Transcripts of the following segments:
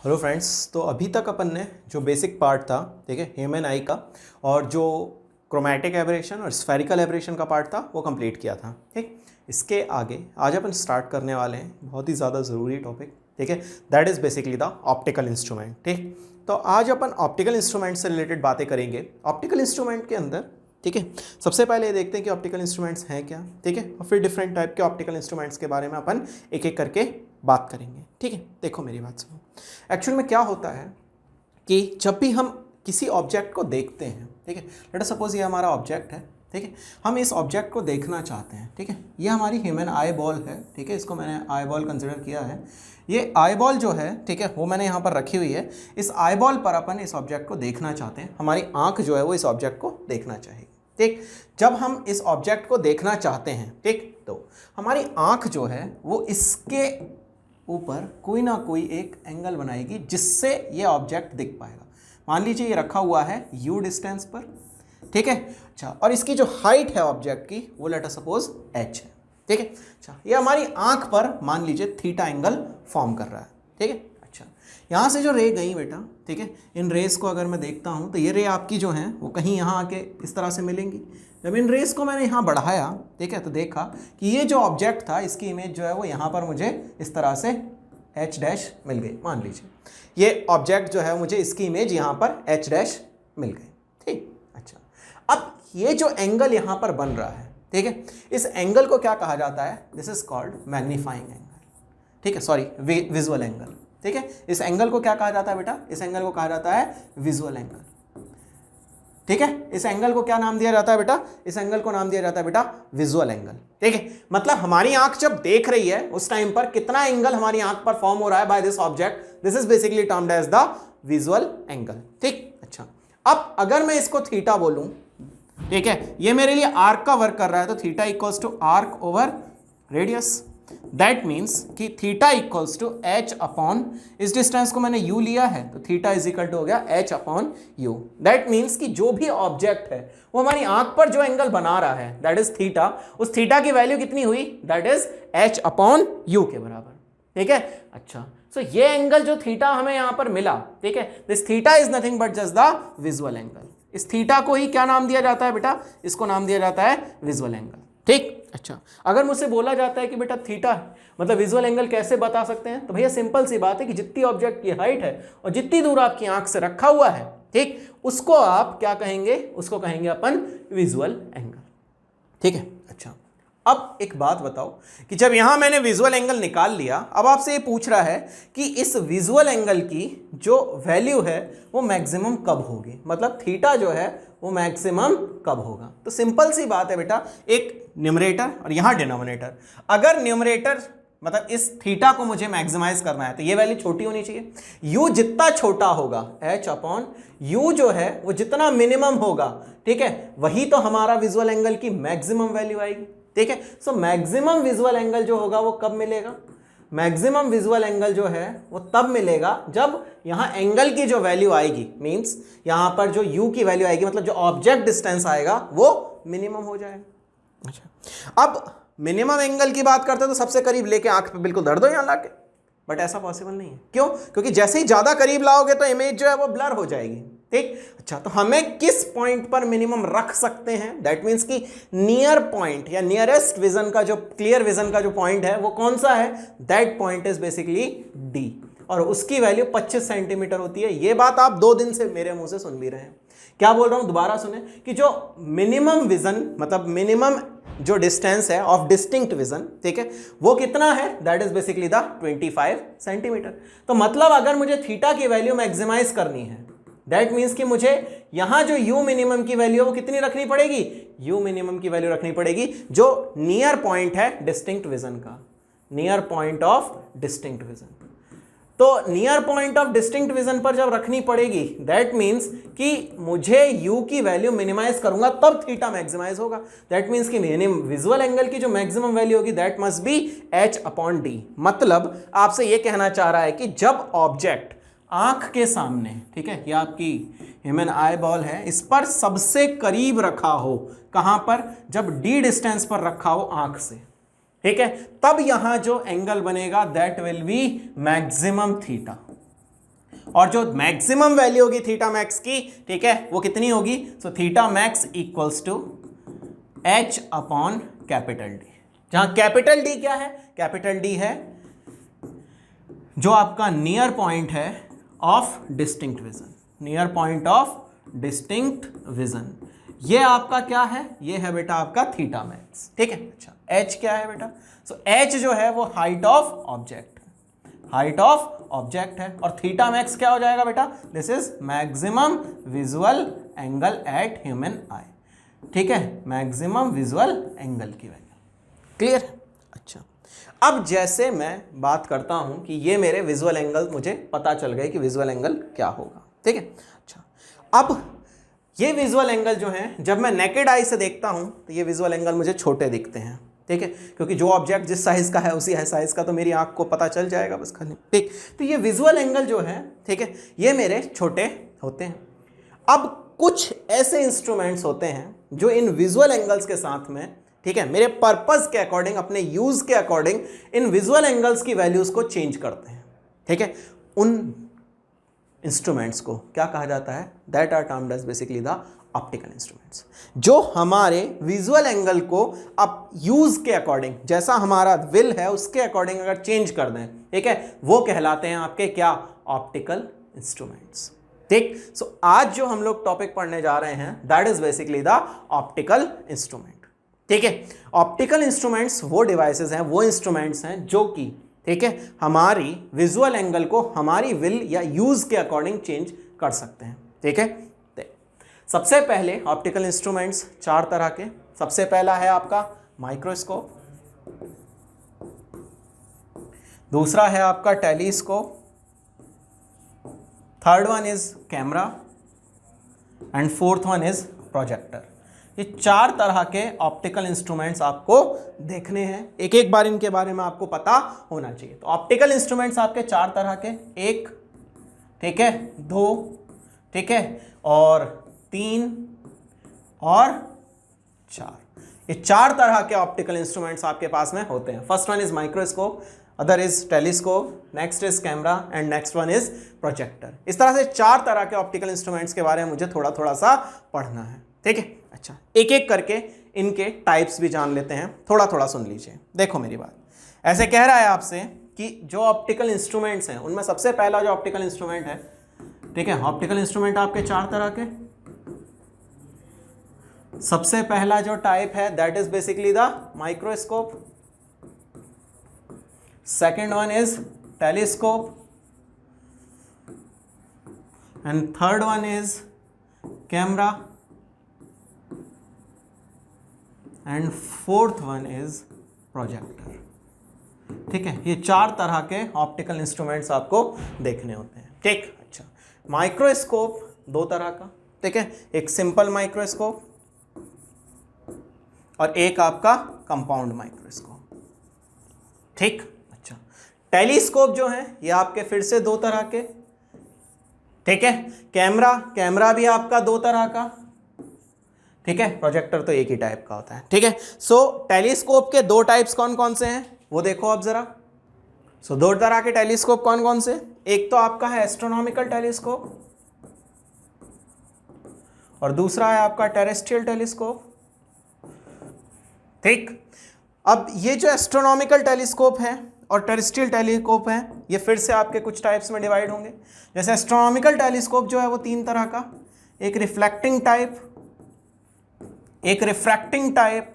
Hello friends, तो अभी तक अपन ने जो बेसिक पार्ट था, ठीक है, ह्यूमन आई का, और जो क्रोमैटिक एब्रेशन और स्फेरिकल एब्रेशन का पार्ट था वो कंप्लीट किया था। ठीक, इसके आगे आज अपन स्टार्ट करने वाले हैं बहुत ही ज़्यादा ज़रूरी टॉपिक, ठीक है, that is basically the optical instrument. ठीक, तो आज अपन ऑप्टिकल इंस्ट्रूमेंट से रिलेटेड बातें करेंगे। ऑप्टिकल इंस्ट्रूमेंट के अंदर, ठीक है, सबसे पहले ये देखते हैं कि ऑप्टिकल इंस्ट्रूमेंट्स हैं क्या, ठीक है, और फिर डिफरेंट टाइप के ऑप्टिकल इंस्ट्रूमेंट्स के बारे में अपन एक एक करके बात करेंगे। ठीक है, देखो मेरी बात सुनो। एक्चुअल में क्या होता है कि जब भी हम किसी ऑब्जेक्ट को देखते हैं, ठीक है, लेट अस सपोज ये हमारा ऑब्जेक्ट है, ठीक है, हम इस ऑब्जेक्ट को देखना चाहते हैं, ठीक है, ये हमारी ह्यूमन आई बॉल है, ठीक है, इसको मैंने आई बॉल कंसिडर किया है। ये आई बॉल जो है, ठीक है, वो मैंने यहाँ पर रखी हुई है। इस आई बॉल पर अपन इस ऑब्जेक्ट को देखना चाहते हैं, हमारी आंख जो है वो इस ऑब्जेक्ट को देखना चाहेगी। ठीक, जब हम इस ऑब्जेक्ट को देखना चाहते हैं, ठीक, तो हमारी आंख जो है वो इसके ऊपर कोई ना कोई एक एंगल बनाएगी जिससे ये ऑब्जेक्ट दिख पाएगा। मान लीजिए ये रखा हुआ है u डिस्टेंस पर, ठीक है, अच्छा, और इसकी जो हाइट है ऑब्जेक्ट की वो लेट अस सपोज h है, ठीक है, अच्छा, ये हमारी आंख पर मान लीजिए थीटा एंगल फॉर्म कर रहा है, ठीक है, अच्छा, यहाँ से जो रे गई बेटा, ठीक है, इन रेस को अगर मैं देखता हूँ तो ये रे आपकी जो हैं वो कहीं यहाँ आके इस तरह से मिलेंगी। जब इन रेस को मैंने यहाँ बढ़ाया, ठीक है, तो देखा कि ये जो ऑब्जेक्ट था इसकी इमेज जो है वो यहाँ पर मुझे इस तरह से h डैश मिल गई। मान लीजिए ये ऑब्जेक्ट जो है मुझे इसकी इमेज यहाँ पर h डैश मिल गई। ठीक, अच्छा, अब ये जो एंगल यहाँ पर बन रहा है, ठीक है, इस एंगल को क्या कहा जाता है? This is called magnifying angle, ठीक है, सॉरी विजुअल एंगल। ठीक है, इस एंगल को क्या कहा जाता है बेटा? इस एंगल को कहा जाता है विजुअल एंगल। ठीक है, इस एंगल को क्या नाम दिया जाता है बेटा? इस एंगल को नाम दिया जाता है बेटा विजुअल एंगल। ठीक है, मतलब हमारी आंख जब देख रही है उस टाइम पर कितना एंगल हमारी आंख पर फॉर्म हो रहा है by this object, this is basically termed as the visual angle. ठीक, अच्छा, अब अगर मैं इसको थीटा बोलूं, ठीक है, ये मेरे लिए आर्क का वर्क कर रहा है, तो theta equals to arc over radius. That means कि theta equals to H upon, इस डिस्टेंस को मैंने यू लिया है तो थीटा इज इक्वल टू हो गया H upon you. That means कि जो भी ऑब्जेक्ट है वो हमारी आंख पर जो एंगल बना रहा है दैट इज थीटा, उस थीटा की वैल्यू कितनी हुई? That is H upon you के बराबर। ठीक है, अच्छा, सो ये एंगल जो थीटा हमें यहां पर मिला, ठीक है, this theta is nothing but just the visual angle. इस थीटा को ही क्या नाम दिया जाता है बेटा? इसको नाम दिया जाता है विजुअल एंगल। ठीक, अच्छा, अगर मुझसे बोला जाता है कि बेटा थीटा मतलब विजुअल एंगल कैसे बता सकते हैं, तो भैया सिंपल सी बात है कि जितनी ऑब्जेक्ट की हाइट है और जितनी दूर आपकी आंख से रखा हुआ है, ठीक, उसको आप क्या कहेंगे? उसको कहेंगे अपन विजुअल एंगल। ठीक है, अच्छा, अब एक बात बताओ कि जब यहां मैंने विजुअल एंगल निकाल लिया, अब आपसे ये पूछ रहा है कि इस विजुअल एंगल की जो वैल्यू है वो मैक्सिमम कब होगी, मतलब थीटा जो है वो मैक्सिमम कब होगा? तो सिंपल सी बात है बेटा, एक न्यूमरेटर और यहां डिनोमिनेटर। अगर न्यूमरेटर मतलब इस थीटा को मुझे मैक्सिमाइज करना है तो ये वैल्यू छोटी होनी चाहिए। u जितना छोटा होगा, h अपॉन u जो है वो जितना मिनिमम होगा, ठीक है, वही तो हमारा विजुअल एंगल की मैक्सिमम वैल्यू आएगी। ठीक है, सो मैक्सिमम विजुअल एंगल जो होगा वो कब मिलेगा? मैक्सिमम विजुअल एंगल जो है वो तब मिलेगा जब यहां एंगल की जो वैल्यू आएगी, मींस यहां पर जो u की वैल्यू आएगी, मतलब जो ऑब्जेक्ट डिस्टेंस आएगा वो मिनिमम हो जाएगा। अच्छा, अब मिनिमम एंगल की बात करते हैं तो सबसे करीब लेके आंख पे बिल्कुल धर दो यहां लाके, बट ऐसा पॉसिबल नहीं है। क्यों? क्योंकि जैसे ही ज्यादा करीब लाओगे तो इमेज जो है वो ब्लर हो जाएगी। ठीक, अच्छा, तो हमें किस पॉइंट पर मिनिमम रख सकते हैं? दैट मीन्स कि नियर पॉइंट या नियरेस्ट विजन का जो क्लियर विजन का जो पॉइंट है वो कौन सा है? That point is basically D, और उसकी वैल्यू 25 सेंटीमीटर होती है। ये बात आप 2 दिन से मेरे मुंह से सुन भी रहे हैं। क्या बोल रहा हूं? दोबारा सुने कि जो मिनिमम विजन मतलब मिनिमम जो डिस्टेंस है ऑफ डिस्टिंक्ट विजन, ठीक है, वो कितना है? That is basically the 25 centimetre. तो मतलब अगर मुझे थीटा की वैल्यू मैक्सिमाइज करनी है, दैट मीन्स कि मुझे यहां जो u मिनिमम की वैल्यू है वो कितनी रखनी पड़ेगी? u मिनिमम की वैल्यू रखनी पड़ेगी जो नियर पॉइंट है डिस्टिंक्ट विजन का, near point of distinct vision. तो near point of distinct vision पर जब रखनी पड़ेगी, दैट मीन्स कि मुझे u की वैल्यू मिनिमाइज करूंगा तब थीटा मैक्सिमाइज होगा। दैट मीन्स कि विजुअल एंगल की जो मैक्सिमम वैल्यू होगी that must B h upon D. मतलब आपसे यह कहना चाह रहा है कि जब ऑब्जेक्ट आंख के सामने, ठीक है, ये आपकी ह्यूमन आई बॉल है, इस पर सबसे करीब रखा हो, कहां पर? जब d डिस्टेंस पर रखा हो आंख से, ठीक है, तब यहां जो एंगल बनेगा that will be maximum theta. और जो मैक्सिमम वैल्यू होगी थीटा मैक्स की, ठीक है, वो कितनी होगी? So theta max equals to h upon capital D, जहां कैपिटल डी क्या है? कैपिटल डी है जो आपका नियर पॉइंट है of distinct vision, near point of distinct vision. ये आपका क्या है? ये है बेटा आपका थीटा मैक्स, ठीक है। अच्छा, h क्या है बेटा? सो h जो है वो हाइट ऑफ ऑब्जेक्ट है, हाइट ऑफ ऑब्जेक्ट है। और थीटा मैक्स क्या हो जाएगा बेटा? This is maximum visual angle at human eye, ठीक है, मैक्सिमम विजुअल एंगल की वैल्यू। क्लियर? अच्छा, अब जैसे मैं बात करता हूं कि ये मेरे विजुअल एंगल, मुझे पता चल गए कि विजुअल एंगल क्या होगा, ठीक है। अच्छा, अब ये विजुअल एंगल जो है, जब मैं नेकेड आई से देखता हूं तो ये विजुअल एंगल मुझे छोटे दिखते हैं, ठीक है, क्योंकि जो ऑब्जेक्ट जिस साइज का है उसी साइज का तो मेरी आंख को पता चल जाएगा बस खाली, ठीक। तो ये विजुअल एंगल जो है, ठीक है, ये मेरे छोटे होते हैं। अब कुछ ऐसे इंस्ट्रूमेंट्स होते हैं जो इन विजुअल एंगल्स के साथ में, ठीक है, मेरे पर्पस के अकॉर्डिंग, अपने यूज के अकॉर्डिंग इन विजुअल एंगल्स की वैल्यूज को चेंज करते हैं, ठीक है। उन इंस्ट्रूमेंट्स को क्या कहा जाता है? That are termed as basically the optical instruments, जो हमारे विजुअल एंगल को अब यूज के अकॉर्डिंग, जैसा हमारा विल है उसके अकॉर्डिंग अगर चेंज कर दें, ठीक है, वो कहलाते हैं आपके क्या? ऑप्टिकल इंस्ट्रूमेंट्स, ठीक। सो आज जो हम लोग टॉपिक पढ़ने जा रहे हैं that is basically the optical instrument, ठीक है। ऑप्टिकल इंस्ट्रूमेंट्स वो डिवाइसेस हैं, वो इंस्ट्रूमेंट्स हैं जो कि, ठीक है, हमारी विजुअल एंगल को हमारी विल या यूज के अकॉर्डिंग चेंज कर सकते हैं, ठीक है। सबसे पहले ऑप्टिकल इंस्ट्रूमेंट्स 4 तरह के। सबसे पहला है आपका माइक्रोस्कोप, दूसरा है आपका telescope, third one is camera and fourth one is projector. ये 4 तरह के ऑप्टिकल इंस्ट्रूमेंट्स आपको देखने हैं, एक एक बार इनके बारे में आपको पता होना चाहिए। तो ऑप्टिकल इंस्ट्रूमेंट्स आपके 4 तरह के, 1, ठीक है, 2, ठीक है, और 3 और 4। ये 4 तरह के ऑप्टिकल इंस्ट्रूमेंट्स आपके पास में होते हैं। First one is microscope, other is telescope, next is camera and next one is projector. इस तरह से 4 तरह के ऑप्टिकल इंस्ट्रूमेंट्स के बारे में मुझे थोड़ा थोड़ा सा पढ़ना है, ठीक है। अच्छा, एक एक करके इनके टाइप्स भी जान लेते हैं, थोड़ा थोड़ा सुन लीजिए। देखो मेरी बात, ऐसे कह रहा है आपसे कि जो ऑप्टिकल इंस्ट्रूमेंट्स हैं उनमें सबसे पहला जो ऑप्टिकल इंस्ट्रूमेंट है, ठीक है, ऑप्टिकल इंस्ट्रूमेंट आपके 4 तरह के। सबसे पहला जो टाइप है that is basically the microscope, second one is telescope and third one is camera and fourth one is projector, ठीक है। ये 4 तरह के ऑप्टिकल इंस्ट्रूमेंट्स आपको देखने होते हैं, ठीक। अच्छा, माइक्रोस्कोप 2 तरह का, ठीक है, एक सिंपल माइक्रोस्कोप और एक आपका कंपाउंड माइक्रोस्कोप, ठीक। अच्छा, टेलीस्कोप जो है ये आपके फिर से 2 तरह के, ठीक है। कैमरा भी आपका 2 तरह का, ठीक है। प्रोजेक्टर तो एक ही टाइप का होता है, ठीक है। सो टेलीस्कोप के 2 टाइप्स कौन कौन से हैं वो देखो आप जरा। सो 2 तरह के टेलीस्कोप कौन कौन से? एक तो आपका है एस्ट्रोनॉमिकल टेलीस्कोप और दूसरा है आपका टेरेस्ट्रियल टेलीस्कोप, ठीक। अब ये जो एस्ट्रोनॉमिकल टेलीस्कोप है और टेरेस्ट्रियल टेलीस्कोप है ये फिर से आपके कुछ टाइप्स में डिवाइड होंगे। जैसे एस्ट्रोनॉमिकल टेलीस्कोप जो है वो 3 तरह का, एक रिफ्लेक्टिंग टाइप, एक रिफ्रैक्टिंग टाइप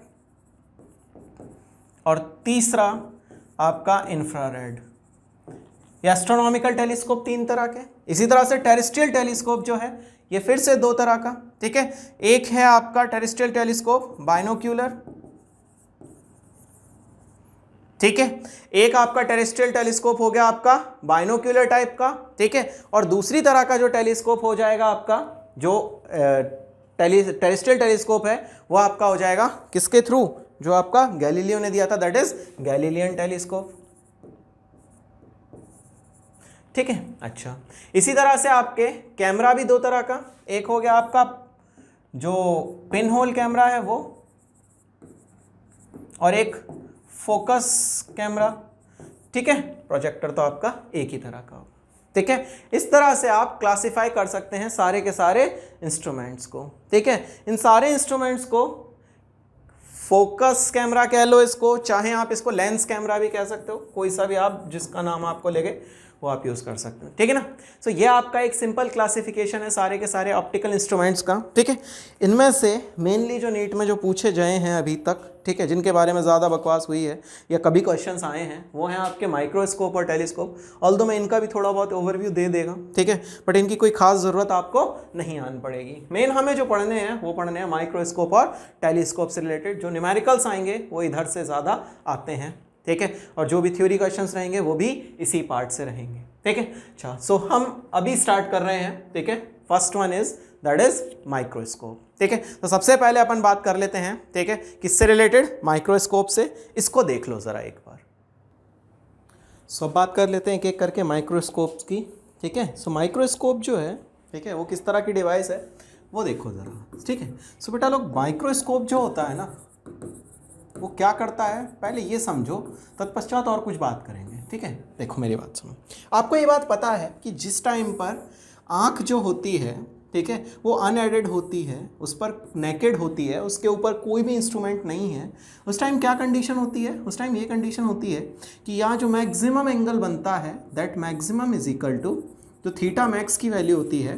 और तीसरा आपका इंफ्रारेड। ये एस्ट्रोनॉमिकल टेलीस्कोप 3 तरह के। इसी तरह से टेरेस्ट्रियल टेलीस्कोप जो है ये फिर से 2 तरह का, ठीक है। एक है आपका टेरेस्ट्रियल टेलीस्कोप बाइनोक्यूलर, ठीक है। एक आपका टेरेस्ट्रियल टेलीस्कोप हो गया आपका बाइनोक्यूलर टाइप का, ठीक है। और दूसरी तरह का जो टेलीस्कोप हो जाएगा आपका, जो टेरेस्ट्रियल टेलीस्कोप है वो आपका हो जाएगा किसके थ्रू? जो आपका गैलीलियो ने दिया था, दैट इज गैलीलियन टेलीस्कोप, ठीक है। अच्छा, इसी तरह से आपके कैमरा भी 2 तरह का, एक हो गया आपका जो पिन होल कैमरा है वो, और एक फोकस कैमरा, ठीक है। प्रोजेक्टर तो आपका एक ही तरह का होगा, ठीक है। इस तरह से आप क्लासिफाई कर सकते हैं सारे के सारे इंस्ट्रूमेंट्स को। ठीक है, इन सारे इंस्ट्रूमेंट्स को फोकस कैमरा कह लो इसको, चाहे आप इसको लेंस कैमरा भी कह सकते हो, कोई सा भी आप जिसका नाम आपको लगे वो आप यूज़ कर सकते हो। ठीक है ना। सो ये आपका एक सिंपल क्लासिफिकेशन है सारे के सारे ऑप्टिकल इंस्ट्रूमेंट्स का। ठीक है, इनमें से मेनली जो नीट में जो पूछे गए हैं अभी तक, ठीक है, जिनके बारे में ज़्यादा बकवास हुई है या कभी क्वेश्चंस आए हैं, वो हैं आपके माइक्रोस्कोप और टेलीस्कोप। ऑल्दो मैं इनका भी थोड़ा बहुत ओवरव्यू दे देगा, ठीक है, बट इनकी कोई खास ज़रूरत आपको नहीं आन पड़ेगी। मेन हमें जो पढ़ने हैं वो पढ़ने हैं माइक्रोस्कोप और टेलीस्कोप से रिलेटेड। जो न्यूमेरिकल्स आएंगे वो इधर से ज़्यादा आते हैं। ठीक है, और जो भी थ्योरी क्वेश्चंस रहेंगे वो भी इसी पार्ट से रहेंगे। ठीक है, अच्छा, सो हम अभी स्टार्ट कर रहे हैं। ठीक है, first one is that is microscope. ठीक है, तो सबसे पहले अपन बात कर लेते हैं, ठीक है, किससे रिलेटेड, माइक्रोस्कोप से। इसको देख लो ज़रा एक बार। सो बात कर लेते हैं एक एक करके माइक्रोस्कोप की। ठीक है, सो माइक्रोस्कोप जो है, ठीक है, वो किस तरह की डिवाइस है वो देखो ज़रा। ठीक है, सो बेटा लोग, माइक्रोस्कोप जो होता है ना वो क्या करता है पहले ये समझो, तत्पश्चात और कुछ बात करेंगे। ठीक है, देखो मेरी बात सुनो। आपको ये बात पता है कि जिस टाइम पर आँख जो होती है, ठीक है, वो अनएडेड होती है, उस पर नेकेड होती है, उसके ऊपर कोई भी इंस्ट्रूमेंट नहीं है, उस टाइम क्या कंडीशन होती है, उस टाइम ये कंडीशन होती है कि यहाँ जो मैक्सिमम एंगल बनता है that maximum is equal to जो थीटा मैक्स की वैल्यू होती है,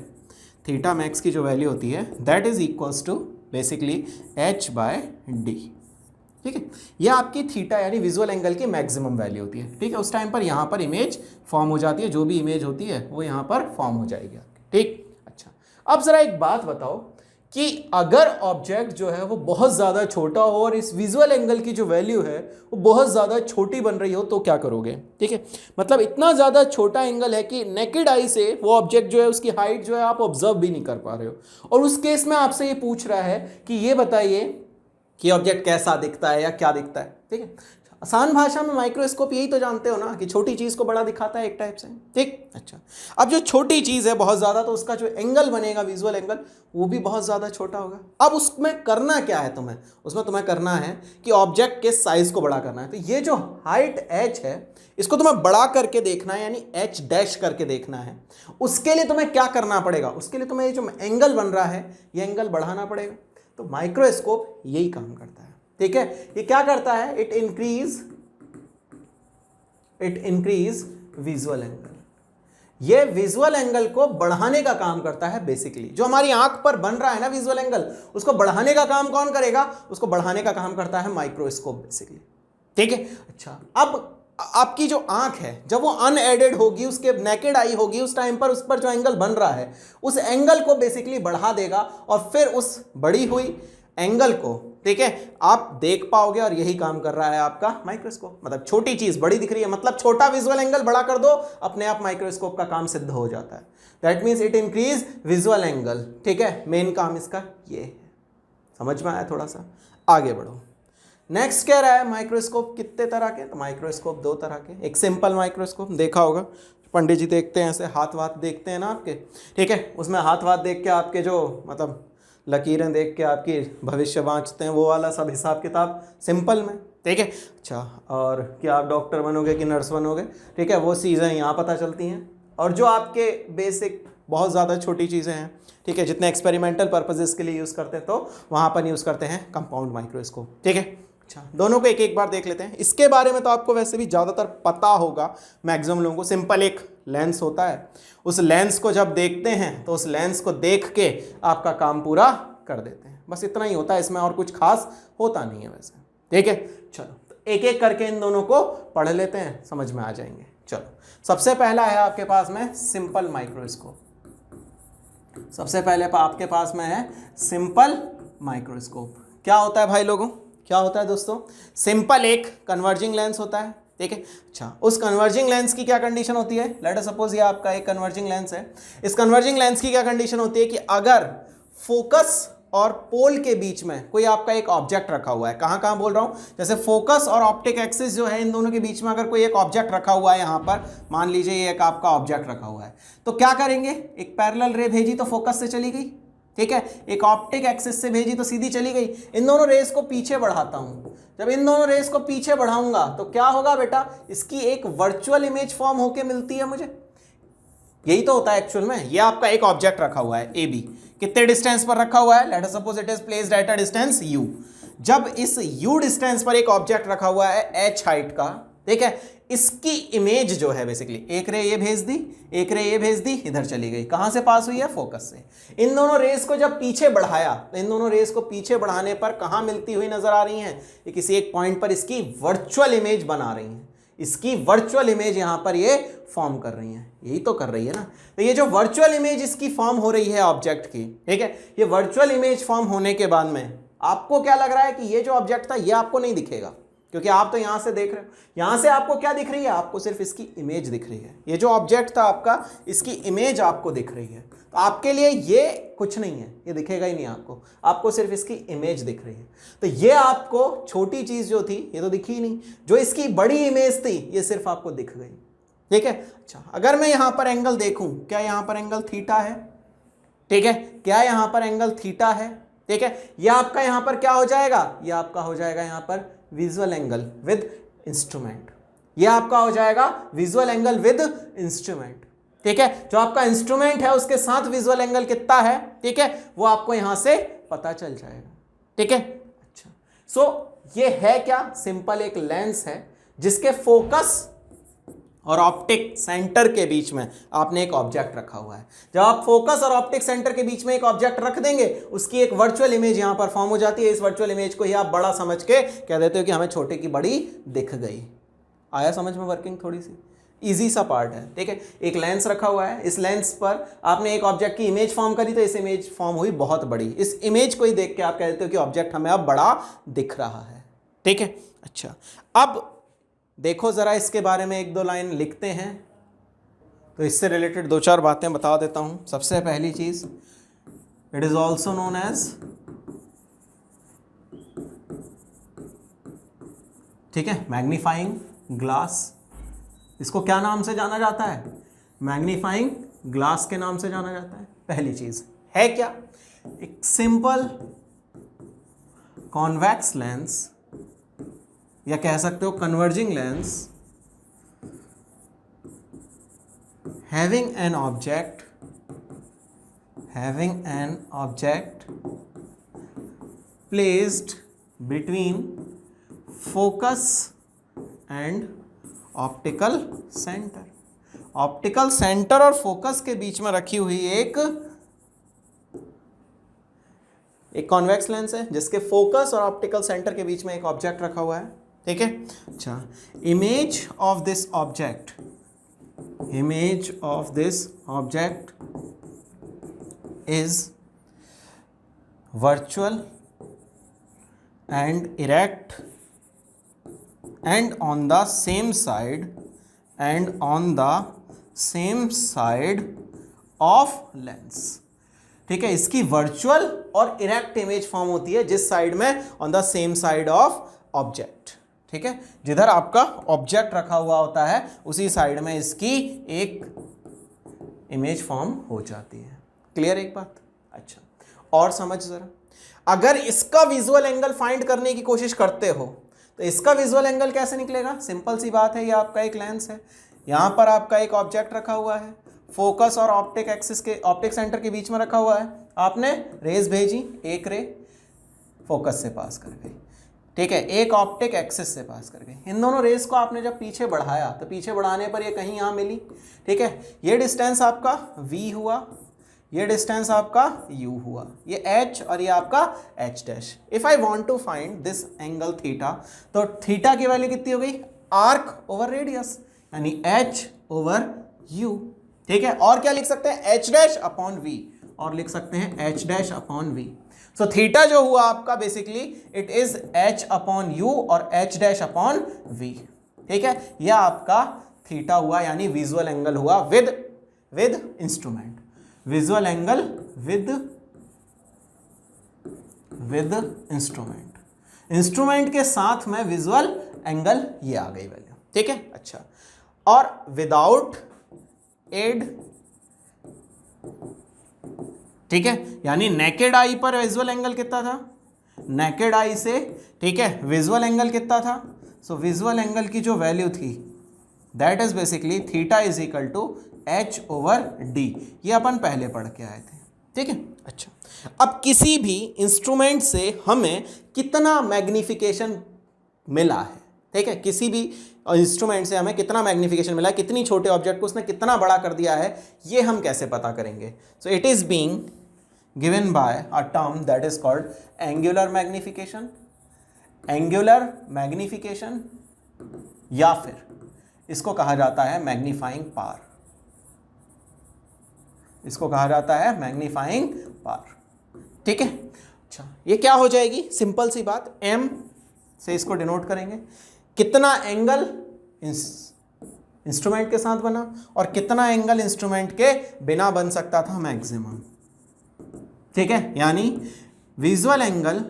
थीटा मैक्स की जो वैल्यू होती है that is equals to basically h/d। ठीक है, ये आपकी थीटा यानी विजुअल एंगल की मैक्सिमम वैल्यू होती है। ठीक है, उस टाइम पर यहाँ पर इमेज फॉर्म हो जाती है, जो भी इमेज होती है वो यहाँ पर फॉर्म हो जाएगी आपकी। ठीक, अच्छा, अब ज़रा एक बात बताओ कि अगर ऑब्जेक्ट जो है वो बहुत ज़्यादा छोटा हो और इस विजुअल एंगल की जो वैल्यू है वो बहुत ज़्यादा छोटी बन रही हो तो क्या करोगे। ठीक है, मतलब इतना ज़्यादा छोटा एंगल है कि नेकेड आई से वो ऑब्जेक्ट जो है उसकी हाइट जो है आप ऑब्जर्व भी नहीं कर पा रहे हो, और उस केस में आपसे ये पूछ रहा है कि ये बताइए कि ऑब्जेक्ट कैसा दिखता है या क्या दिखता है। ठीक है, आसान भाषा में माइक्रोस्कोप यही तो जानते हो ना कि छोटी चीज़ को बड़ा दिखाता है एक टाइप से। ठीक, अच्छा, अब जो छोटी चीज़ है बहुत ज़्यादा, तो उसका जो एंगल बनेगा विजुअल एंगल वो भी बहुत ज़्यादा छोटा होगा। अब उसमें करना क्या है तुम्हें, उसमें तुम्हें करना है कि ऑब्जेक्ट के साइज़ को बड़ा करना है। तो ये जो हाइट h है इसको तुम्हें बड़ा करके देखना है, यानी h डैश करके देखना है। उसके लिए तुम्हें क्या करना पड़ेगा, उसके लिए तुम्हें ये जो एंगल बन रहा है ये एंगल बढ़ाना पड़ेगा। तो माइक्रोस्कोप यही काम करता है। ठीक है, ये क्या करता है, इट इंक्रीज विजुअल एंगल। ये विजुअल एंगल को बढ़ाने का काम करता है। बेसिकली जो हमारी आंख पर बन रहा है ना विजुअल एंगल, उसको बढ़ाने का काम कौन करेगा, उसको बढ़ाने का काम करता है माइक्रोस्कोप बेसिकली। ठीक है, अच्छा, अब आपकी जो आंख है जब वो अनएडेड होगी, उसके नेकेड आई होगी, उस टाइम पर उस पर जो एंगल बन रहा है उस एंगल को बेसिकली बढ़ा देगा, और फिर उस बढ़ी हुई एंगल को, ठीक है, आप देख पाओगे। और यही काम कर रहा है आपका माइक्रोस्कोप। मतलब छोटी चीज बड़ी दिख रही है, मतलब छोटा विजुअल एंगल बड़ा कर दो, अपने आप माइक्रोस्कोप का काम सिद्ध हो जाता है। That means it increase visual angle. ठीक है, मेन काम इसका ये है। समझ में आया थोड़ा सा, आगे बढ़ो। नेक्स्ट कह रहा है माइक्रोस्कोप कितने तरह के, तो माइक्रोस्कोप दो तरह के। एक सिंपल माइक्रोस्कोप देखा होगा, पंडित जी देखते हैं ऐसे, हाथ वाथ देखते हैं ना आपके। ठीक है, उसमें हाथ वाथ देख के आपके जो मतलब लकीरें देख के आपकी भविष्य बाँचते हैं, वो वाला सब हिसाब किताब सिंपल में। ठीक है, अच्छा, और क्या आप डॉक्टर बनोगे कि नर्स बनोगे, ठीक है, वो चीज़ें यहाँ पता चलती हैं। और जो आपके बेसिक बहुत ज़्यादा छोटी चीज़ें हैं, ठीक है, जितने एक्सपेरिमेंटल पर्पजेस के लिए यूज़ करते हैं तो वहाँ पर यूज़ करते हैं कंपाउंड माइक्रोस्कोप। ठीक है, अच्छा, दोनों को एक एक बार देख लेते हैं। इसके बारे में तो आपको वैसे भी ज़्यादातर पता होगा मैक्सिमम लोगों को। सिंपल एक लेंस होता है, उस लेंस को जब देखते हैं तो उस लेंस को देख के आपका काम पूरा कर देते हैं। बस इतना ही होता है इसमें, और कुछ खास होता नहीं है वैसे। ठीक है, चलो तो एक एक करके इन दोनों को पढ़ लेते हैं, समझ में आ जाएंगे। चलो, सबसे पहला है आपके पास में सिंपल माइक्रोस्कोप। सबसे पहले आपके पास में है सिंपल माइक्रोस्कोप। क्या होता है भाई लोगों, क्या होता है दोस्तों, सिंपल एक कन्वर्जिंग लेंस होता है। ठीक है, अच्छा, उस कन्वर्जिंग लेंस की क्या कंडीशन होती है, लेट अस सपोज ये आपका एक कन्वर्जिंग लेंस है। इस कन्वर्जिंग लेंस की क्या कंडीशन होती है कि अगर फोकस और पोल के बीच में कोई आपका एक ऑब्जेक्ट रखा हुआ है, कहाँ कहाँ बोल रहा हूँ, जैसे फोकस और ऑप्टिक एक्सिस जो है इन दोनों के बीच में अगर कोई एक ऑब्जेक्ट रखा हुआ है, यहाँ पर मान लीजिए ये एक आपका ऑब्जेक्ट रखा हुआ है, तो क्या करेंगे, एक पैरेलल रे भेजी तो फोकस से चली गई। ठीक है, एक ऑप्टिक एक्सिस से भेजी तो सीधी चली गई। इन दोनों रेस को पीछे बढ़ाता हूँ, जब इन दोनों रेस को पीछे बढ़ाऊंगा तो क्या होगा बेटा, इसकी एक वर्चुअल इमेज फॉर्म होके मिलती है मुझे। यही तो होता है एक्चुअल में। ये आपका एक ऑब्जेक्ट रखा हुआ है ए बी, कितने डिस्टेंस पर रखा हुआ है, let us suppose it is placed at a distance u। जब इस u डिस्टेंस पर एक ऑब्जेक्ट रखा हुआ है h हाइट का, ठीक है, इसकी इमेज जो है बेसिकली, एक रे ये भेज दी, एक रे ये भेज दी, इधर चली गई, कहां से पास हुई है, फोकस से। इन दोनों रेस को जब पीछे बढ़ाया तो इन दोनों रेस को पीछे बढ़ाने पर कहां मिलती हुई नजर आ रही हैं, ये किसी एक पॉइंट पर इसकी वर्चुअल इमेज बना रही हैं, इसकी वर्चुअल इमेज यहां पर ये फॉर्म कर रही है, यही तो कर रही है ना। तो ये जो वर्चुअल इमेज इसकी फॉर्म हो रही है ऑब्जेक्ट की, ठीक है, ये वर्चुअल इमेज फॉर्म होने के बाद में आपको क्या लग रहा है कि ये जो ऑब्जेक्ट था ये आपको नहीं दिखेगा, क्योंकि आप तो यहां से देख रहे हो। यहां से आपको क्या दिख रही है, आपको सिर्फ इसकी इमेज दिख रही है। ये जो ऑब्जेक्ट था आपका, इसकी इमेज आपको दिख रही है, तो आपके लिए ये कुछ नहीं है, ये दिखेगा ही नहीं आपको, आपको सिर्फ इसकी इमेज दिख रही है। तो ये आपको छोटी चीज जो थी ये तो दिखी ही नहीं, जो इसकी बड़ी इमेज थी ये सिर्फ आपको दिख गई, ठीक है। अच्छा, अगर मैं यहां पर एंगल देखूं, क्या यहां पर एंगल थीटा है, ठीक है, क्या यहां पर एंगल थीटा है, ठीक है, यह आपका यहां पर क्या हो जाएगा, यह आपका हो जाएगा यहां पर विजुअल एंगल विद इंस्ट्रूमेंट, यह आपका हो जाएगा विजुअल एंगल विद इंस्ट्रूमेंट, ठीक है। जो आपका इंस्ट्रूमेंट है उसके साथ विजुअल एंगल कितना है, ठीक है, वो आपको यहां से पता चल जाएगा, ठीक है। अच्छा, सो ये है क्या, सिंपल एक लेंस है जिसके फोकस और ऑप्टिक सेंटर के बीच में आपने एक ऑब्जेक्ट रखा हुआ है। जब आप फोकस और ऑप्टिक सेंटर के बीच में एक ऑब्जेक्ट रख देंगे, उसकी एक वर्चुअल इमेज यहां पर फॉर्म हो जाती है। इस वर्चुअल इमेज को ही आप बड़ा समझ के कह देते हो कि हमें छोटे की बड़ी दिख गई। आया समझ में वर्किंग, थोड़ी सी इजी सा पार्ट है, ठीक है। एक लेंस रखा हुआ है, इस लेंस पर आपने एक ऑब्जेक्ट की इमेज फॉर्म करी, तो इस इमेज फॉर्म हुई बहुत बड़ी। इस इमेज को ही देख के आप कह देते हो कि ऑब्जेक्ट हमें अब बड़ा दिख रहा है, ठीक है। अच्छा, अब देखो जरा इसके बारे में एक दो लाइन लिखते हैं, तो इससे रिलेटेड दो चार बातें बता देता हूं। सबसे पहली चीज, it is also known as, ठीक है, मैग्नीफाइंग ग्लास। इसको क्या नाम से जाना जाता है, मैग्नीफाइंग ग्लास के नाम से जाना जाता है। पहली चीज है क्या, एक सिंपल कॉन्वेक्स लेंस, या कह सकते हो converging lens, having an object placed between focus and optical center। Optical centre और फोकस के बीच में रखी हुई एक कॉन्वेक्स लेंस है जिसके फोकस और ऑप्टिकल सेंटर के बीच में एक ऑब्जेक्ट रखा हुआ है, ठीक है। अच्छा, image of this object is virtual and erect and on the same side of lens, ठीक है। इसकी वर्चुअल और इरेक्ट इमेज फॉर्म होती है जिस साइड में, on the same side of object, ठीक है। जिधर आपका ऑब्जेक्ट रखा हुआ होता है उसी साइड में इसकी एक इमेज फॉर्म हो जाती है। क्लियर एक बात। अच्छा, और समझ जरा, अगर इसका विजुअल एंगल फाइंड करने की कोशिश करते हो तो इसका विजुअल एंगल कैसे निकलेगा, सिंपल सी बात है, ये आपका एक लेंस है, यहां पर आपका एक ऑब्जेक्ट रखा हुआ है, फोकस और ऑप्टिक एक्सिस के, ऑप्टिक सेंटर के बीच में रखा हुआ है, आपने रेज भेजी, एक रे फोकस से पास कर गई, ठीक है, एक ऑप्टिक एक्सिस से पास कर गई। इन दोनों रेस को आपने जब पीछे बढ़ाया तो पीछे बढ़ाने पर ये कहीं यहाँ मिली, ठीक है। ये डिस्टेंस आपका v हुआ, ये डिस्टेंस आपका u हुआ, ये h और ये आपका h dash. If I want to find this angle theta, तो थीटा की वैल्यू कितनी हो गई, आर्क ओवर रेडियस, यानी h ओवर u, ठीक है। और क्या लिख सकते हैं, h डैश अपॉन v, और लिख सकते हैं h dash upon v। So theta जो हुआ आपका basically it is h upon u और h डैश अपॉन v, ठीक है। यह आपका थीटा हुआ, यानी विजुअल एंगल हुआ with instrument, visual angle with instrument, instrument के साथ में विजुअल एंगल, ये आ गई वैल्यू, ठीक है। अच्छा, और विदाउट एड, ठीक है, यानी नेकेड आई पर विजुअल एंगल कितना था, नेकेड आई से, ठीक है, विजुअल एंगल कितना था। सो विजुअल एंगल की जो वैल्यू थी that is basically theta is equal to h/d, ये अपन पहले पढ़ के आए थे, ठीक है। अच्छा, अब किसी भी इंस्ट्रूमेंट से हमें कितना मैग्निफिकेशन मिला है, ठीक है, किसी भी इंस्ट्रूमेंट से हमें कितना मैग्निफिकेशन मिला है, कितनी छोटे ऑब्जेक्ट को उसने कितना बड़ा कर दिया है, ये हम कैसे पता करेंगे। So it is being given by a term that is called angular magnification, angular magnification, या फिर इसको कहा जाता है मैग्नीफाइंग पावर, इसको कहा जाता है मैग्नीफाइंग पावर, ठीक है। अच्छा, ये क्या हो जाएगी, सिंपल सी बात, m से इसको डिनोट करेंगे, कितना एंगल इंस्ट्रूमेंट के साथ बना और कितना एंगल इंस्ट्रूमेंट के बिना बन सकता था, मैक्सिमम, ठीक है। यानी visual angle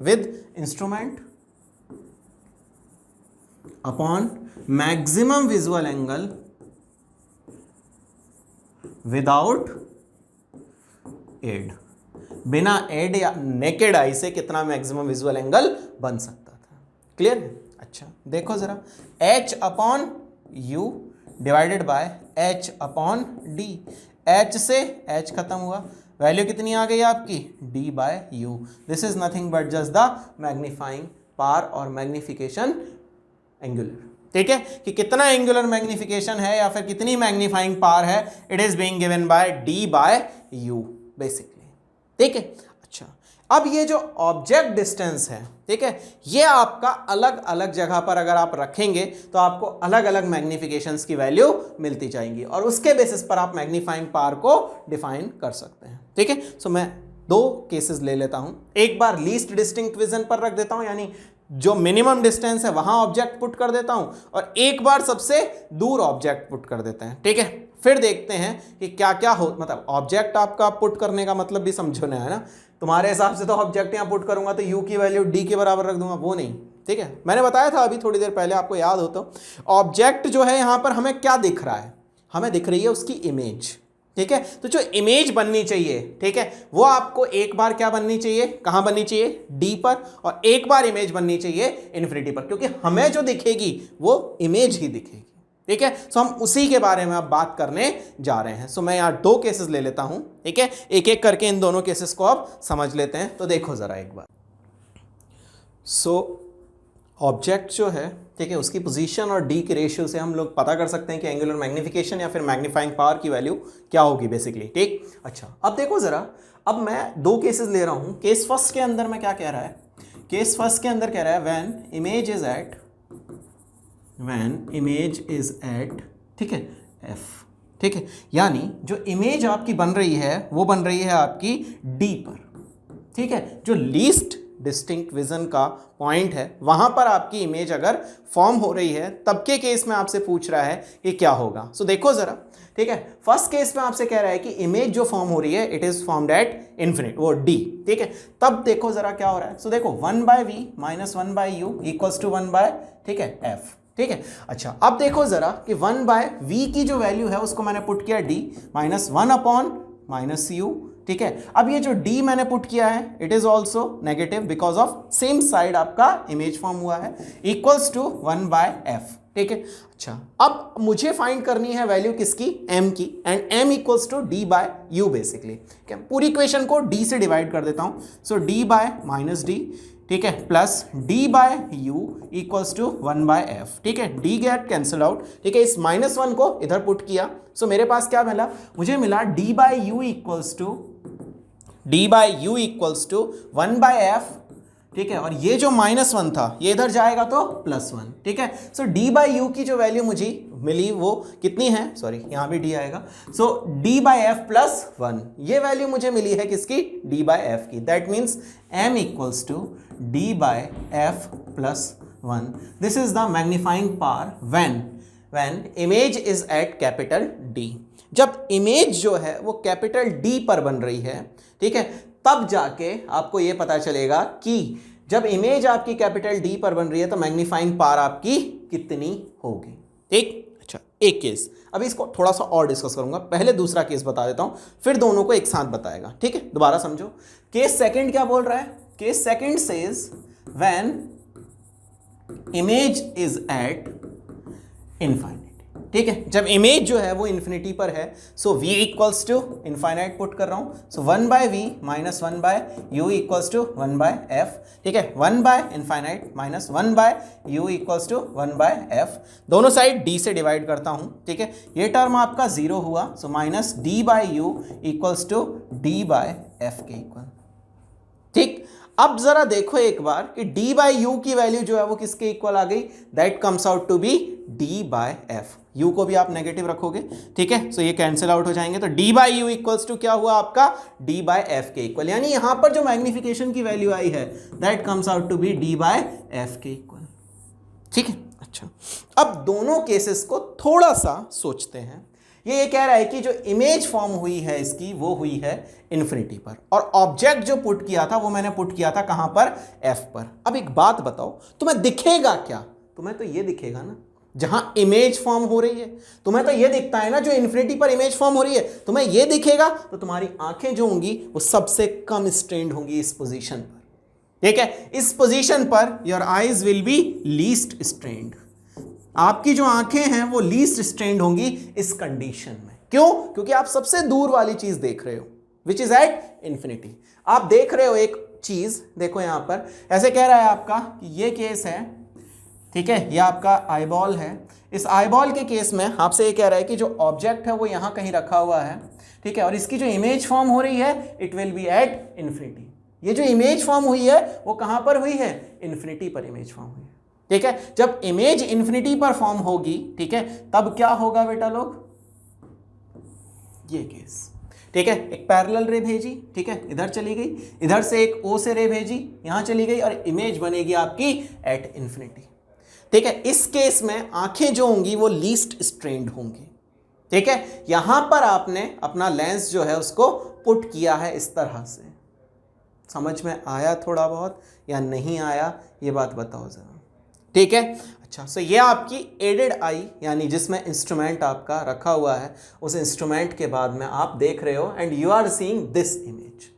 with instrument upon maximum visual angle without aid, बिना एड या नेकेड आई से कितना मैक्सिमम विजुअल एंगल बन सकता था, क्लियर है। अच्छा, देखो जरा, h/u divided by h/d, h से h खत्म हुआ, वैल्यू कितनी आ गई आपकी, d/u, this is nothing but just the magnifying power और मैग्निफिकेशन एंगुलर, ठीक है, कि कितना एंगुलर मैग्निफिकेशन है या फिर कितनी मैग्नीफाइंग पावर है, it is being given by d/u basically, ठीक है। अच्छा, अब ये जो ऑब्जेक्ट डिस्टेंस है, ठीक है, ये आपका अलग अलग जगह पर अगर आप रखेंगे तो आपको अलग अलग मैग्निफिकेशंस की वैल्यू मिलती जाएंगी और उसके बेसिस पर आप मैग्नीफाइंग पावर को डिफाइन कर सकते हैं, ठीक है। सो मैं दो केसेस ले लेता हूं, एक बार लीस्ट डिस्टिंक्ट विजन पर रख देता हूं, यानी जो मिनिमम डिस्टेंस है वहां ऑब्जेक्ट पुट कर देता हूं, और एक बार सबसे दूर ऑब्जेक्ट पुट कर देते हैं, ठीक है। फिर देखते हैं कि क्या क्या हो, मतलब ऑब्जेक्ट आपका पुट करने का मतलब भी समझो ना, है ना, तुम्हारे हिसाब से तो ऑब्जेक्ट यहाँ पुट करूंगा तो u की वैल्यू d के बराबर रख दूंगा, वो नहीं, ठीक है। मैंने बताया था अभी थोड़ी देर पहले, आपको याद हो तो, ऑब्जेक्ट जो है यहाँ पर हमें क्या दिख रहा है, हमें दिख रही है उसकी इमेज, ठीक है। तो जो इमेज बननी चाहिए, ठीक है, वो आपको एक बार क्या बननी चाहिए, कहां बननी चाहिए, d पर, और एक बार इमेज बननी चाहिए इन्फिनिटी पर, क्योंकि हमें जो दिखेगी वो इमेज ही दिखेगी, ठीक है। सो हम उसी के बारे में अब बात करने जा रहे हैं। सो मैं यहाँ दो केसेस ले लेता हूं, ठीक है, एक एक करके इन दोनों केसेस को अब समझ लेते हैं। तो देखो जरा एक बार, सो ऑब्जेक्ट जो है, ठीक है, उसकी पोजीशन और d के रेशियो से हम लोग पता कर सकते हैं कि एंगुलर मैग्निफिकेशन या फिर मैग्नीफाइंग पावर की वैल्यू क्या होगी बेसिकली, ठीक। अच्छा, अब देखो जरा, अब मैं दो केसेस ले रहा हूं। केस फर्स्ट के अंदर में क्या कह रहा है, केस फर्स्ट के अंदर कह रहा है व्हेन इमेज इज एट, ठीक है, f, ठीक है, यानी जो इमेज आपकी बन रही है वो बन रही है आपकी d पर, ठीक है, जो लीस्ट डिस्टिंक्ट विजन का पॉइंट है वहां पर आपकी इमेज अगर फॉर्म हो रही है, तब के केस में आपसे पूछ रहा है कि क्या होगा। सो देखो जरा, ठीक है, फर्स्ट केस में आपसे कह रहा है कि इमेज जो फॉर्म हो रही है it is formed at infinite, वो d, ठीक है। तब देखो जरा क्या हो रहा है, सो देखो 1/v minus 1/u equals to 1/, ठीक है, f, ठीक है। अच्छा, अब देखो जरा कि 1/v की जो वैल्यू है उसको मैंने पुट किया d माइनस 1/-u, ठीक है। अब ये जो d मैंने पुट किया है it is also negative because of same side आपका इमेज फॉर्म हुआ है, इक्वल्स टू 1/f, ठीक है। अच्छा, अब मुझे फाइंड करनी है वैल्यू किसकी, m की, and m equals to d/u basically, ठीक है। पूरी इक्वेशन को d से डिवाइड कर देता हूं, सो d/-d, ठीक है, plus d/u equals to 1/f, ठीक है, d गेट कैंसिल आउट, ठीक है। इस -1 को इधर पुट किया, सो मेरे पास क्या मिला, मुझे मिला d/u इक्वल्स टू 1/f, ठीक है, और ये जो -1 था ये इधर जाएगा तो +1, ठीक है। सो d/u की जो वैल्यू मुझे मिली वो कितनी है, सॉरी यहाँ भी d आएगा, सो d/f + 1, ये वैल्यू मुझे मिली है किसकी, d/f की, that means m equals to d/f + 1, this is the magnifying power when image is at capital D। जब इमेज जो है वो कैपिटल D पर बन रही है, ठीक है, तब जाके आपको ये पता चलेगा कि जब इमेज आपकी कैपिटल D पर बन रही है तो मैग्नीफाइंग पावर आपकी कितनी होगी, ठीक। अच्छा, एक केस, अभी इसको थोड़ा सा और डिस्कस करूंगा, पहले दूसरा केस बता देता हूं, फिर दोनों को एक साथ बताएगा, ठीक है। दोबारा समझो, केस सेकंड क्या बोल रहा है, case second says when image is eight infinite. ठीक है, जब इमेज जो है वो इन्फिनिटी पर है, so v equals to infinite put कर रहा हूं, सो 1/v minus 1/u equals to 1/f। ठीक है, 1/इनफाइनाइट minus 1/u equals to 1/f। दोनों साइड d से डिवाइड करता हूं। ठीक है, ये टर्म आपका 0 हुआ, so minus d/u equals to d/f के इक्वल। ठीक, अब जरा देखो एक बार कि d/u की वैल्यू जो है वो किसके इक्वल आ गई, that comes out to be d/f। u को भी आप नेगेटिव रखोगे, ठीक है, सो ये कैंसिल आउट हो जाएंगे, तो d/u इक्वल्स टू क्या हुआ आपका, d/f के इक्वल। यानी यहां पर जो मैग्निफिकेशन की वैल्यू आई है that comes out to be d/f के इक्वल। ठीक है, अच्छा, अब दोनों केसेस को थोड़ा सा सोचते हैं। ये कह रहा है कि जो इमेज फॉर्म हुई है इसकी वो हुई है इन्फिनिटी पर, और ऑब्जेक्ट जो पुट किया था वो मैंने पुट किया था कहां पर, f पर। अब एक बात बताओ, तुम्हें दिखेगा क्या? तुम्हें तो ये दिखेगा ना जहां इमेज फॉर्म हो रही है, तुम्हें तो ये दिखता है ना जो इन्फिनिटी पर इमेज फॉर्म हो रही है, तुम्हें ये दिखेगा, तो तुम्हारी आंखें जो होंगी वो सबसे कम स्ट्रेन्ड होंगी इस पोजीशन पर। ठीक है, इस position per your eyes will be least strained. आपकी जो आंखें हैं वो लीस्ट स्ट्रेन्ड होंगी इस कंडीशन में। क्यों? क्योंकि आप सबसे दूर वाली चीज देख रहे हो, विच इज एट इन्फिनिटी। आप देख रहे हो एक चीज, देखो यहां पर ऐसे कह रहा है आपका कि ये केस है, ठीक है, ये आपका आईबॉल है। इस आईबॉल के केस में आपसे ये कह रहा है कि जो ऑब्जेक्ट है वो यहां कहीं रखा हुआ है, ठीक है, और इसकी जो इमेज फॉर्म हो रही है it will be at infinity. ये जो इमेज फॉर्म हुई है वो कहां पर हुई है, इन्फिनिटी पर इमेज फॉर्म हुई है। ठीक है, जब इमेज इन्फिनिटी पर फॉर्म होगी, ठीक है, तब क्या होगा बेटा लोग, ये केस। ठीक है, एक पैरेलल रे भेजी, ठीक है, इधर चली गई, इधर से एक ओ से रे भेजी, यहां चली गई, और इमेज बनेगी आपकी एट इन्फिनिटी। ठीक है, इस केस में आंखें जो होंगी वो लीस्ट स्ट्रेन्ड होंगी। ठीक है, यहां पर आपने अपना लेंस जो है उसको पुट किया है इस तरह से। समझ में आया थोड़ा बहुत या नहीं आया, ये बात बताओ जरा। ठीक है, अच्छा, सो ये आपकी एडेड आई, यानी जिसमें इंस्ट्रूमेंट आपका रखा हुआ है, उस इंस्ट्रूमेंट के बाद में आप देख रहे हो and you are seeing this image.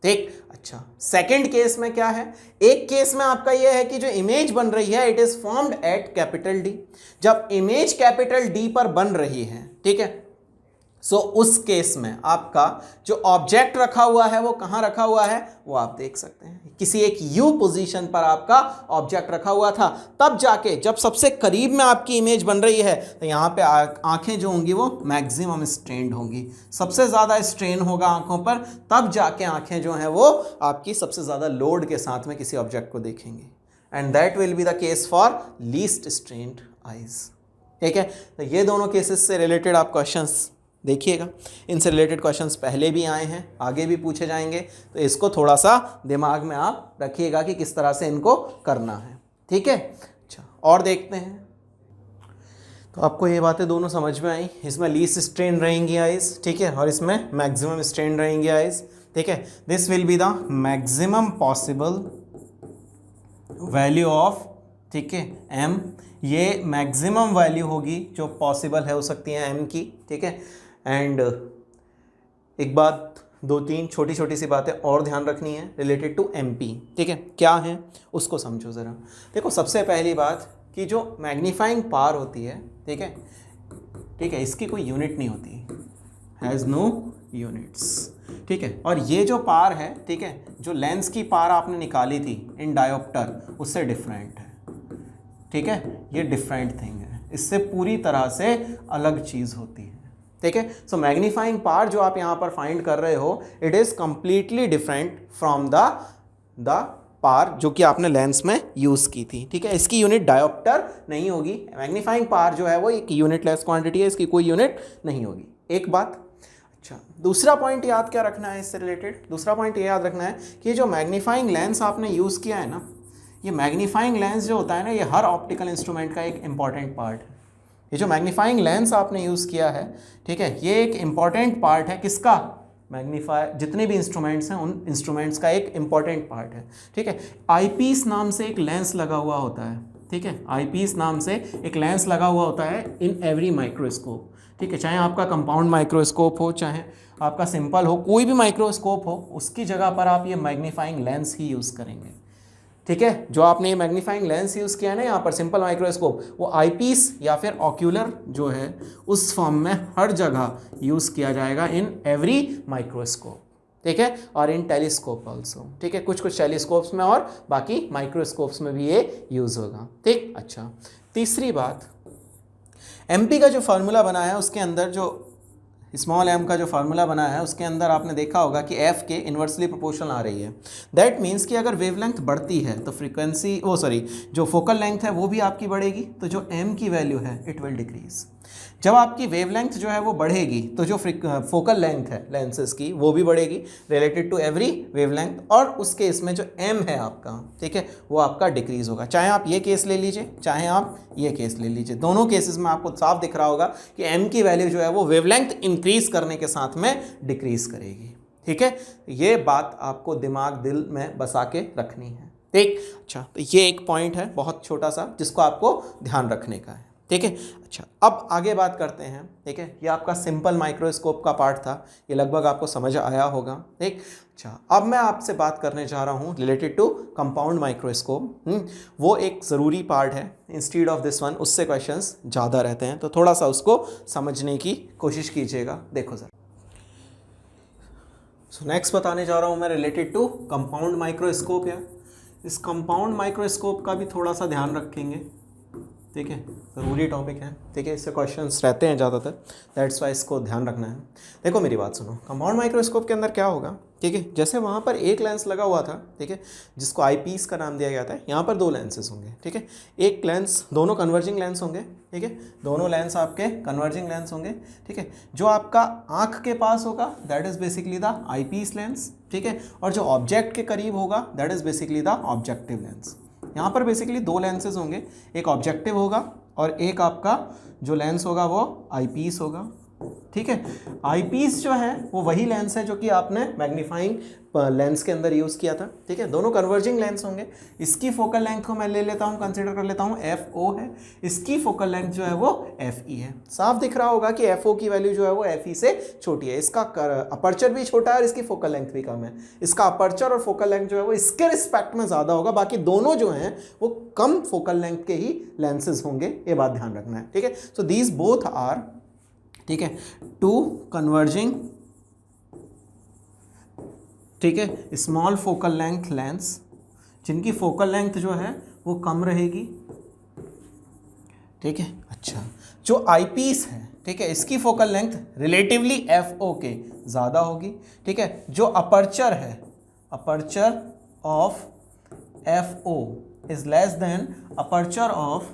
ठीक, अच्छा, सेकंड केस में क्या है, एक केस में आपका यह है कि जो इमेज बन रही है it is formed at capital D. जब इमेज कैपिटल डी पर बन रही है, ठीक है, सो उस केस में आपका जो ऑब्जेक्ट रखा हुआ है वो कहां रखा हुआ है, वो आप देख सकते हैं, किसी एक यू पोजीशन पर आपका ऑब्जेक्ट रखा हुआ था। तब जाके जब सबसे करीब में आपकी इमेज बन रही है तो यहां पे आंखें जो होंगी वो मैक्सिमम स्ट्रेन्ड होंगी, सबसे ज़्यादा स्ट्रेन होगा आंखों पर, तब जाके आंखें जो हैं वो आपकी सबसे ज़्यादा लोड के साथ में किसी ऑब्जेक्ट को देखेंगी, and that will be the case for least strained eyes. ठीक है, तो ये दोनों केसेस से रिलेटेड आप क्वेश्चंस देखिएगा, इनसे रिलेटेड क्वेश्चंस पहले भी आए हैं, आगे भी पूछे जाएंगे, तो इसको थोड़ा सा दिमाग में आप रखिएगा कि किस तरह से इनको करना है। ठीक है, अच्छा, और देखते हैं। तो आपको ये बातें दोनों समझ में आई, इसमें लीस्ट स्ट्रेन रहेंगी आइज, ठीक है, और इसमें मैक्सिमम स्ट्रेन रहेंगी आइज। ठीक है, this will be the maximum possible value of, ठीक है, एम। ये मैक्सिमम वैल्यू होगी जो पॉसिबल है हो सकती है एम की। ठीक है, एंड एक बात, दो तीन छोटी छोटी सी बातें और ध्यान रखनी है रिलेटेड टू एमपी। ठीक है, क्या है उसको समझो ज़रा। देखो, सबसे पहली बात कि जो मैग्नीफाइंग पावर होती है, ठीक है, ठीक है, इसकी कोई यूनिट नहीं होती, हैज़ नो यूनिट्स। ठीक है, और ये जो पावर है, ठीक है, जो लेंस की पावर आपने निकाली थी इन डायोप्टर, उससे डिफरेंट है। ठीक है, ये डिफरेंट थिंग है, इससे पूरी तरह से अलग चीज़ होती है। ठीक है, सो मैग्नीफाइंग पावर जो आप यहाँ पर फाइंड कर रहे हो it is completely different from the power जो कि आपने लेंस में यूज़ की थी। ठीक है, इसकी यूनिट डायोप्टर नहीं होगी। मैग्नीफाइंग पावर जो है वो एक यूनिटलेस क्वांटिटी है, इसकी कोई यूनिट नहीं होगी। एक बात। अच्छा, दूसरा पॉइंट याद क्या रखना है इससे रिलेटेड, दूसरा पॉइंट ये याद रखना है कि जो मैग्नीफाइंग लेंस आपने यूज़ किया है ना, ये मैग्नीफाइंग लेंस जो होता है ना, ये हर ऑप्टिकल इंस्ट्रूमेंट का एक इंपॉर्टेंट पार्ट है। ये जो मैग्नीफाइंग लेंस आपने यूज़ किया है, ठीक है, ये एक इंपॉर्टेंट पार्ट है किसका, मैग्नीफाई, जितने भी इंस्ट्रूमेंट्स हैं उन इंस्ट्रूमेंट्स का एक इंपॉर्टेंट पार्ट है। ठीक है, आईपीस नाम से एक लेंस लगा हुआ होता है। ठीक है, आईपीस नाम से एक लेंस लगा हुआ होता है इन एवरी माइक्रोस्कोप। ठीक है, चाहे आपका कंपाउंड माइक्रोस्कोप हो, चाहे आपका सिंपल हो, कोई भी माइक्रोस्कोप हो, उसकी जगह पर आप ये मैग्नीफाइंग लेंस ही यूज़ करेंगे। ठीक है, जो आपने ये मैग्नीफाइंग लेंस यूज़ किया है ना यहाँ पर सिंपल माइक्रोस्कोप, वो आईपीस या फिर ऑक्यूलर जो है उस फॉर्म में हर जगह यूज़ किया जाएगा इन एवरी माइक्रोस्कोप, ठीक है, और इन टेलीस्कोप ऑल्सो, ठीक है, कुछ कुछ टेलीस्कोप्स में और बाकी माइक्रोस्कोप्स में भी ये यूज़ होगा, ठीक। अच्छा, तीसरी बात, एमपी का जो फार्मूला बना है उसके अंदर जो स्मॉल एम का जो फार्मूला बना है उसके अंदर आपने देखा होगा कि एफ के इन्वर्सली प्रोपोर्शनल आ रही है। दैट मीन्स कि अगर वेवलेंथ बढ़ती है तो फ्रीक्वेंसी जो फोकल लेंथ है वो भी आपकी बढ़ेगी, तो जो एम की वैल्यू है इट विल डिक्रीज। जब आपकी वेवलेंथ जो है वो बढ़ेगी तो जो फोकल लेंथ है लेंसेज की वो भी बढ़ेगी रिलेटेड टू एवरी वेवलेंथ, और उस केस में जो एम है आपका, ठीक है, वो आपका डिक्रीज होगा। चाहे आप ये केस ले लीजिए चाहे आप ये केस ले लीजिए, दोनों केसेस में आपको साफ दिख रहा होगा कि एम की वैल्यू जो है वो वेवलेंथ इंक्रीज करने के साथ में डिक्रीज करेगी, ठीक है। ये बात आपको दिमाग दिल में बसा के रखनी है, ठीक। अच्छा, तो ये एक पॉइंट है बहुत छोटा सा जिसको आपको ध्यान रखने का है, ठीक है। अच्छा, अब आगे बात करते हैं, ठीक है। ये आपका सिंपल माइक्रोस्कोप का पार्ट था, ये लगभग आपको समझ आया होगा, ठीक। अच्छा, अब मैं आपसे बात करने जा रहा हूँ रिलेटेड टू कंपाउंड माइक्रोस्कोप। वो एक ज़रूरी पार्ट है, इंस्टीड ऑफ दिस वन उससे क्वेश्चंस ज़्यादा रहते हैं, तो थोड़ा सा उसको समझने की कोशिश कीजिएगा। देखो सर, नेक्स्ट बताने जा रहा हूँ मैं रिलेटेड टू कंपाउंड माइक्रोस्कोप। है इस कंपाउंड माइक्रोस्कोप का भी थोड़ा सा ध्यान रखेंगे, ठीक है, ज़रूरी टॉपिक है, ठीक है, इससे क्वेश्चंस रहते हैं ज़्यादातर, दैट्स वाई इसको ध्यान रखना है। देखो मेरी बात सुनो, कंपाउंड माइक्रोस्कोप के अंदर क्या होगा, ठीक है, जैसे वहाँ पर एक लेंस लगा हुआ था, ठीक है, जिसको आईपीस का नाम दिया गया था, यहाँ पर दो लेंसेज होंगे, ठीक है, एक लेंस, दोनों कन्वर्जिंग लेंस होंगे, ठीक है, दोनों लेंस आपके कन्वर्जिंग लेंस होंगे, ठीक है। जो आपका आँख के पास होगा that is basically the eyepiece lens, ठीक है, और जो ऑब्जेक्ट के करीब होगा that is basically the objective lens. यहाँ पर बेसिकली दो लेंसेज होंगे, एक ऑब्जेक्टिव होगा और एक आपका जो लेंस होगा वो आईपीस होगा, ठीक है। आईपीस जो है वो वही लेंस है जो कि आपने मैग्नीफाइंग लेंस के अंदर यूज़ किया था, ठीक है, दोनों कन्वर्जिंग लेंस होंगे। इसकी फोकल लेंथ को मैं ले लेता हूँ, कंसिडर कर लेता हूँ FO है, इसकी फोकल लेंथ जो है वो FE है। साफ दिख रहा होगा कि FO की वैल्यू जो है वो FE से छोटी है, इसका अपर्चर भी छोटा है और इसकी फोकल लेंथ भी कम है। इसका अपर्चर और फोकल लेंथ जो है वो इसके रिस्पेक्ट में ज़्यादा होगा, बाकी दोनों जो हैं वो कम फोकल लेंथ के ही लेंसेज होंगे, ये बात ध्यान रखना है, ठीक है। सो दीज बोथ आर, ठीक है, टू कन्वर्जिंग, ठीक है, स्मॉल फोकल लेंथ लेंस जिनकी फोकल लेंथ जो है वो कम रहेगी, ठीक है। अच्छा, जो आईपीस है, ठीक है, इसकी फोकल लेंथ रिलेटिवली FO के ज़्यादा होगी, ठीक है। जो अपर्चर है, aperture of FO is less than aperture of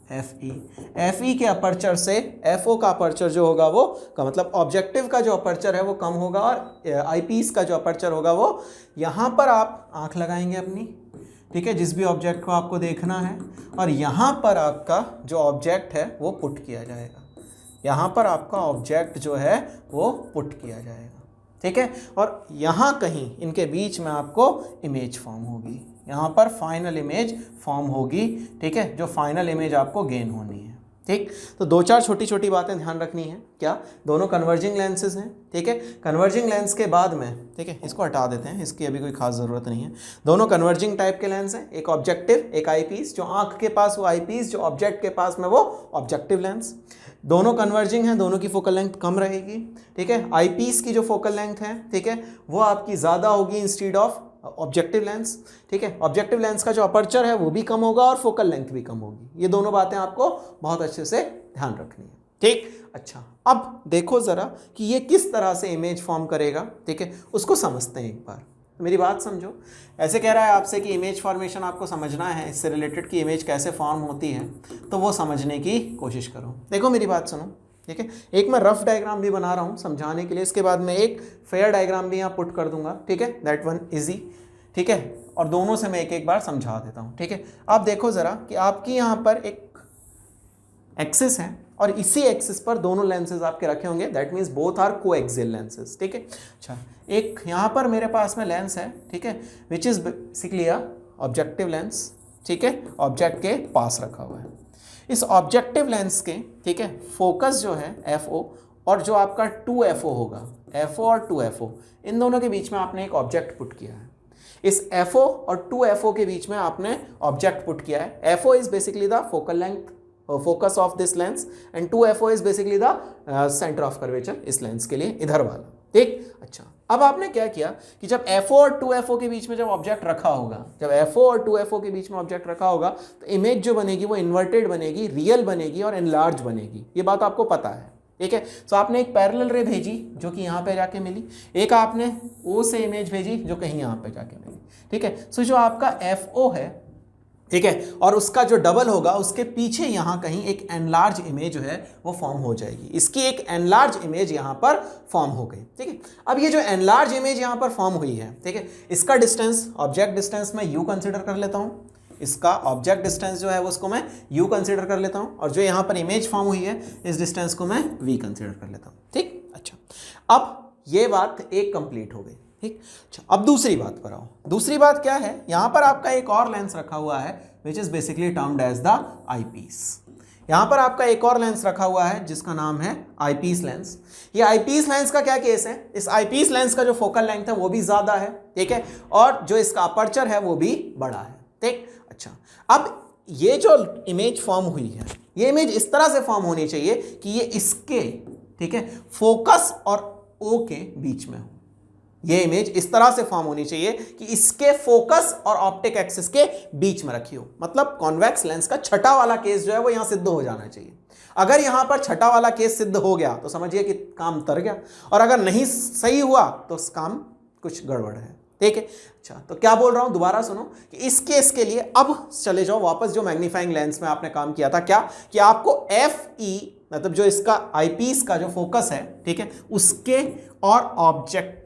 FE के अपर्चर से FO का अपर्चर जो होगा वो का मतलब ऑब्जेक्टिव का जो अपर्चर है वो कम होगा, और आईपीस का जो अपर्चर होगा वो, यहाँ पर आप आंख लगाएंगे अपनी, ठीक है, जिस भी ऑब्जेक्ट को आपको देखना है, और यहाँ पर आपका जो ऑब्जेक्ट है वो पुट किया जाएगा, यहाँ पर आपका ऑब्जेक्ट जो है वो पुट किया जाएगा, ठीक है, और यहाँ कहीं इनके बीच में आपको इमेज फॉर्म होगी, यहाँ पर फाइनल इमेज फॉर्म होगी, ठीक है, जो फाइनल इमेज आपको गेन होनी है, ठीक। तो दो चार छोटी छोटी बातें ध्यान रखनी है, क्या, दोनों कन्वर्जिंग लेंसेज हैं, ठीक है। कन्वर्जिंग लेंस के बाद में, ठीक है, इसको हटा देते हैं, इसकी अभी कोई खास ज़रूरत नहीं है। दोनों कन्वर्जिंग टाइप के लेंस हैं, एक ऑब्जेक्टिव एक आईपीस, जो आँख के पास वो आईपीस, जो ऑब्जेक्ट के पास में वो ऑब्जेक्टिव लेंस। दोनों कन्वर्जिंग हैं, दोनों की फोकल लेंथ कम रहेगी, ठीक है। आईपीस की जो फोकल लेंथ है, ठीक है, वो आपकी ज़्यादा होगी इंस्टीड ऑफ ऑब्जेक्टिव लेंस, ठीक है। ऑब्जेक्टिव लेंस का जो अपर्चर है वो भी कम होगा और फोकल लेंथ भी कम होगी। ये दोनों बातें आपको बहुत अच्छे से ध्यान रखनी है, ठीक। अच्छा, अब देखो ज़रा कि ये किस तरह से इमेज फॉर्म करेगा, ठीक है, उसको समझते हैं एक बार। तो मेरी बात समझो, ऐसे कह रहा है आपसे कि इमेज फॉर्मेशन आपको समझना है, इससे रिलेटेड की इमेज कैसे फॉर्म होती है, तो वो समझने की कोशिश करो। देखो मेरी बात सुनो, ठीक है, एक मैं रफ डायग्राम भी बना रहा हूँ समझाने के लिए, इसके बाद मैं एक फेयर डायग्राम भी यहाँ पुट कर दूंगा, ठीक है, दैट वन इजी, ठीक है, और दोनों से मैं एक एक बार समझा देता हूँ, ठीक है। आप देखो ज़रा कि आपकी यहाँ पर एक एक्सिस है और इसी एक्सिस पर दोनों लेंसेज आपके रखे होंगे, that means both are coaxial lenses, ठीक है। अच्छा, एक यहाँ पर मेरे पास में लेंस है, ठीक है, which is basically a objective lens, ठीक है, ऑब्जेक्ट के पास रखा हुआ है। इस ऑब्जेक्टिव लेंस के, ठीक है, फोकस जो है FO और जो आपका 2FO होगा, FO और 2FO, इन दोनों के बीच में आपने एक ऑब्जेक्ट पुट किया है। इस FO और 2FO के बीच में आपने ऑब्जेक्ट पुट किया है। FO is basically the focal length focus of this lens and 2FO is basically the centre of curvature इस लेंस के लिए, इधर वाला। ठीक, अच्छा अब आपने क्या किया कि जब FO और 2FO के बीच में जब ऑब्जेक्ट रखा होगा, जब FO और 2FO के बीच में ऑब्जेक्ट रखा होगा तो इमेज जो बनेगी वो इन्वर्टेड बनेगी, रियल बनेगी और एनलार्ज बनेगी। ये बात आपको पता है, ठीक है। तो आपने एक पैरेलल रे भेजी जो कि यहाँ पे जाके मिली, एक आपने O से इमेज भेजी जो कहीं यहाँ पे जाके मिली, ठीक है। सो जो आपका FO है, ठीक है, और उसका जो डबल होगा उसके पीछे यहाँ कहीं एक एनलार्ज इमेज जो है वो फॉर्म हो जाएगी। इसकी एक एनलार्ज इमेज यहाँ पर फॉर्म हो गई, ठीक है। अब ये जो एनलार्ज इमेज यहाँ पर फॉर्म हुई है, ठीक है, इसका डिस्टेंस, ऑब्जेक्ट डिस्टेंस मैं U कंसिडर कर लेता हूँ, इसका ऑब्जेक्ट डिस्टेंस जो है वो उसको मैं U कंसिडर कर लेता हूँ, और जो यहाँ पर इमेज फॉर्म हुई है इस डिस्टेंस को मैं V कंसिडर कर लेता हूँ, ठीक। अच्छा, अब ये बात एक कंप्लीट हो गई, ठीक। अच्छा, अब दूसरी बात पर आओ। दूसरी बात क्या है, यहाँ पर आपका एक और लेंस रखा हुआ है which is basically termed as the eyepiece. यहाँ पर आपका एक और लेंस रखा हुआ है जिसका नाम है आईपीस लेंस। ये आईपीस लेंस का क्या केस है, इस आईपीस लेंस का जो फोकल लेंथ है वो भी ज्यादा है, ठीक है, और जो इसका अपर्चर है वो भी बड़ा है, ठीक। अच्छा, अब ये जो इमेज फॉर्म हुई है, ये इमेज इस तरह से फॉर्म होनी चाहिए कि ये इसके, ठीक है, फोकस और O के बीच में हो। ये इमेज इस तरह से फॉर्म होनी चाहिए कि इसके फोकस और ऑप्टिक एक्सिस के बीच में रखी हो। मतलब कॉन्वेक्स लेंस का छठा वाला केस जो है वो यहां सिद्ध हो जाना चाहिए। अगर यहां पर छठा वाला केस सिद्ध हो गया तो समझिए कि काम तर गया, और अगर नहीं सही हुआ तो काम कुछ गड़बड़ है, ठीक है। अच्छा, तो क्या बोल रहा हूं, दोबारा सुनो कि इस केस के लिए अब चले जाओ वापस जो मैग्नीफाइंग लेंस में आपने काम किया था, क्या कि आपको FE मतलब जो इसका आईपीस का जो फोकस है, ठीक है, उसके और ऑब्जेक्ट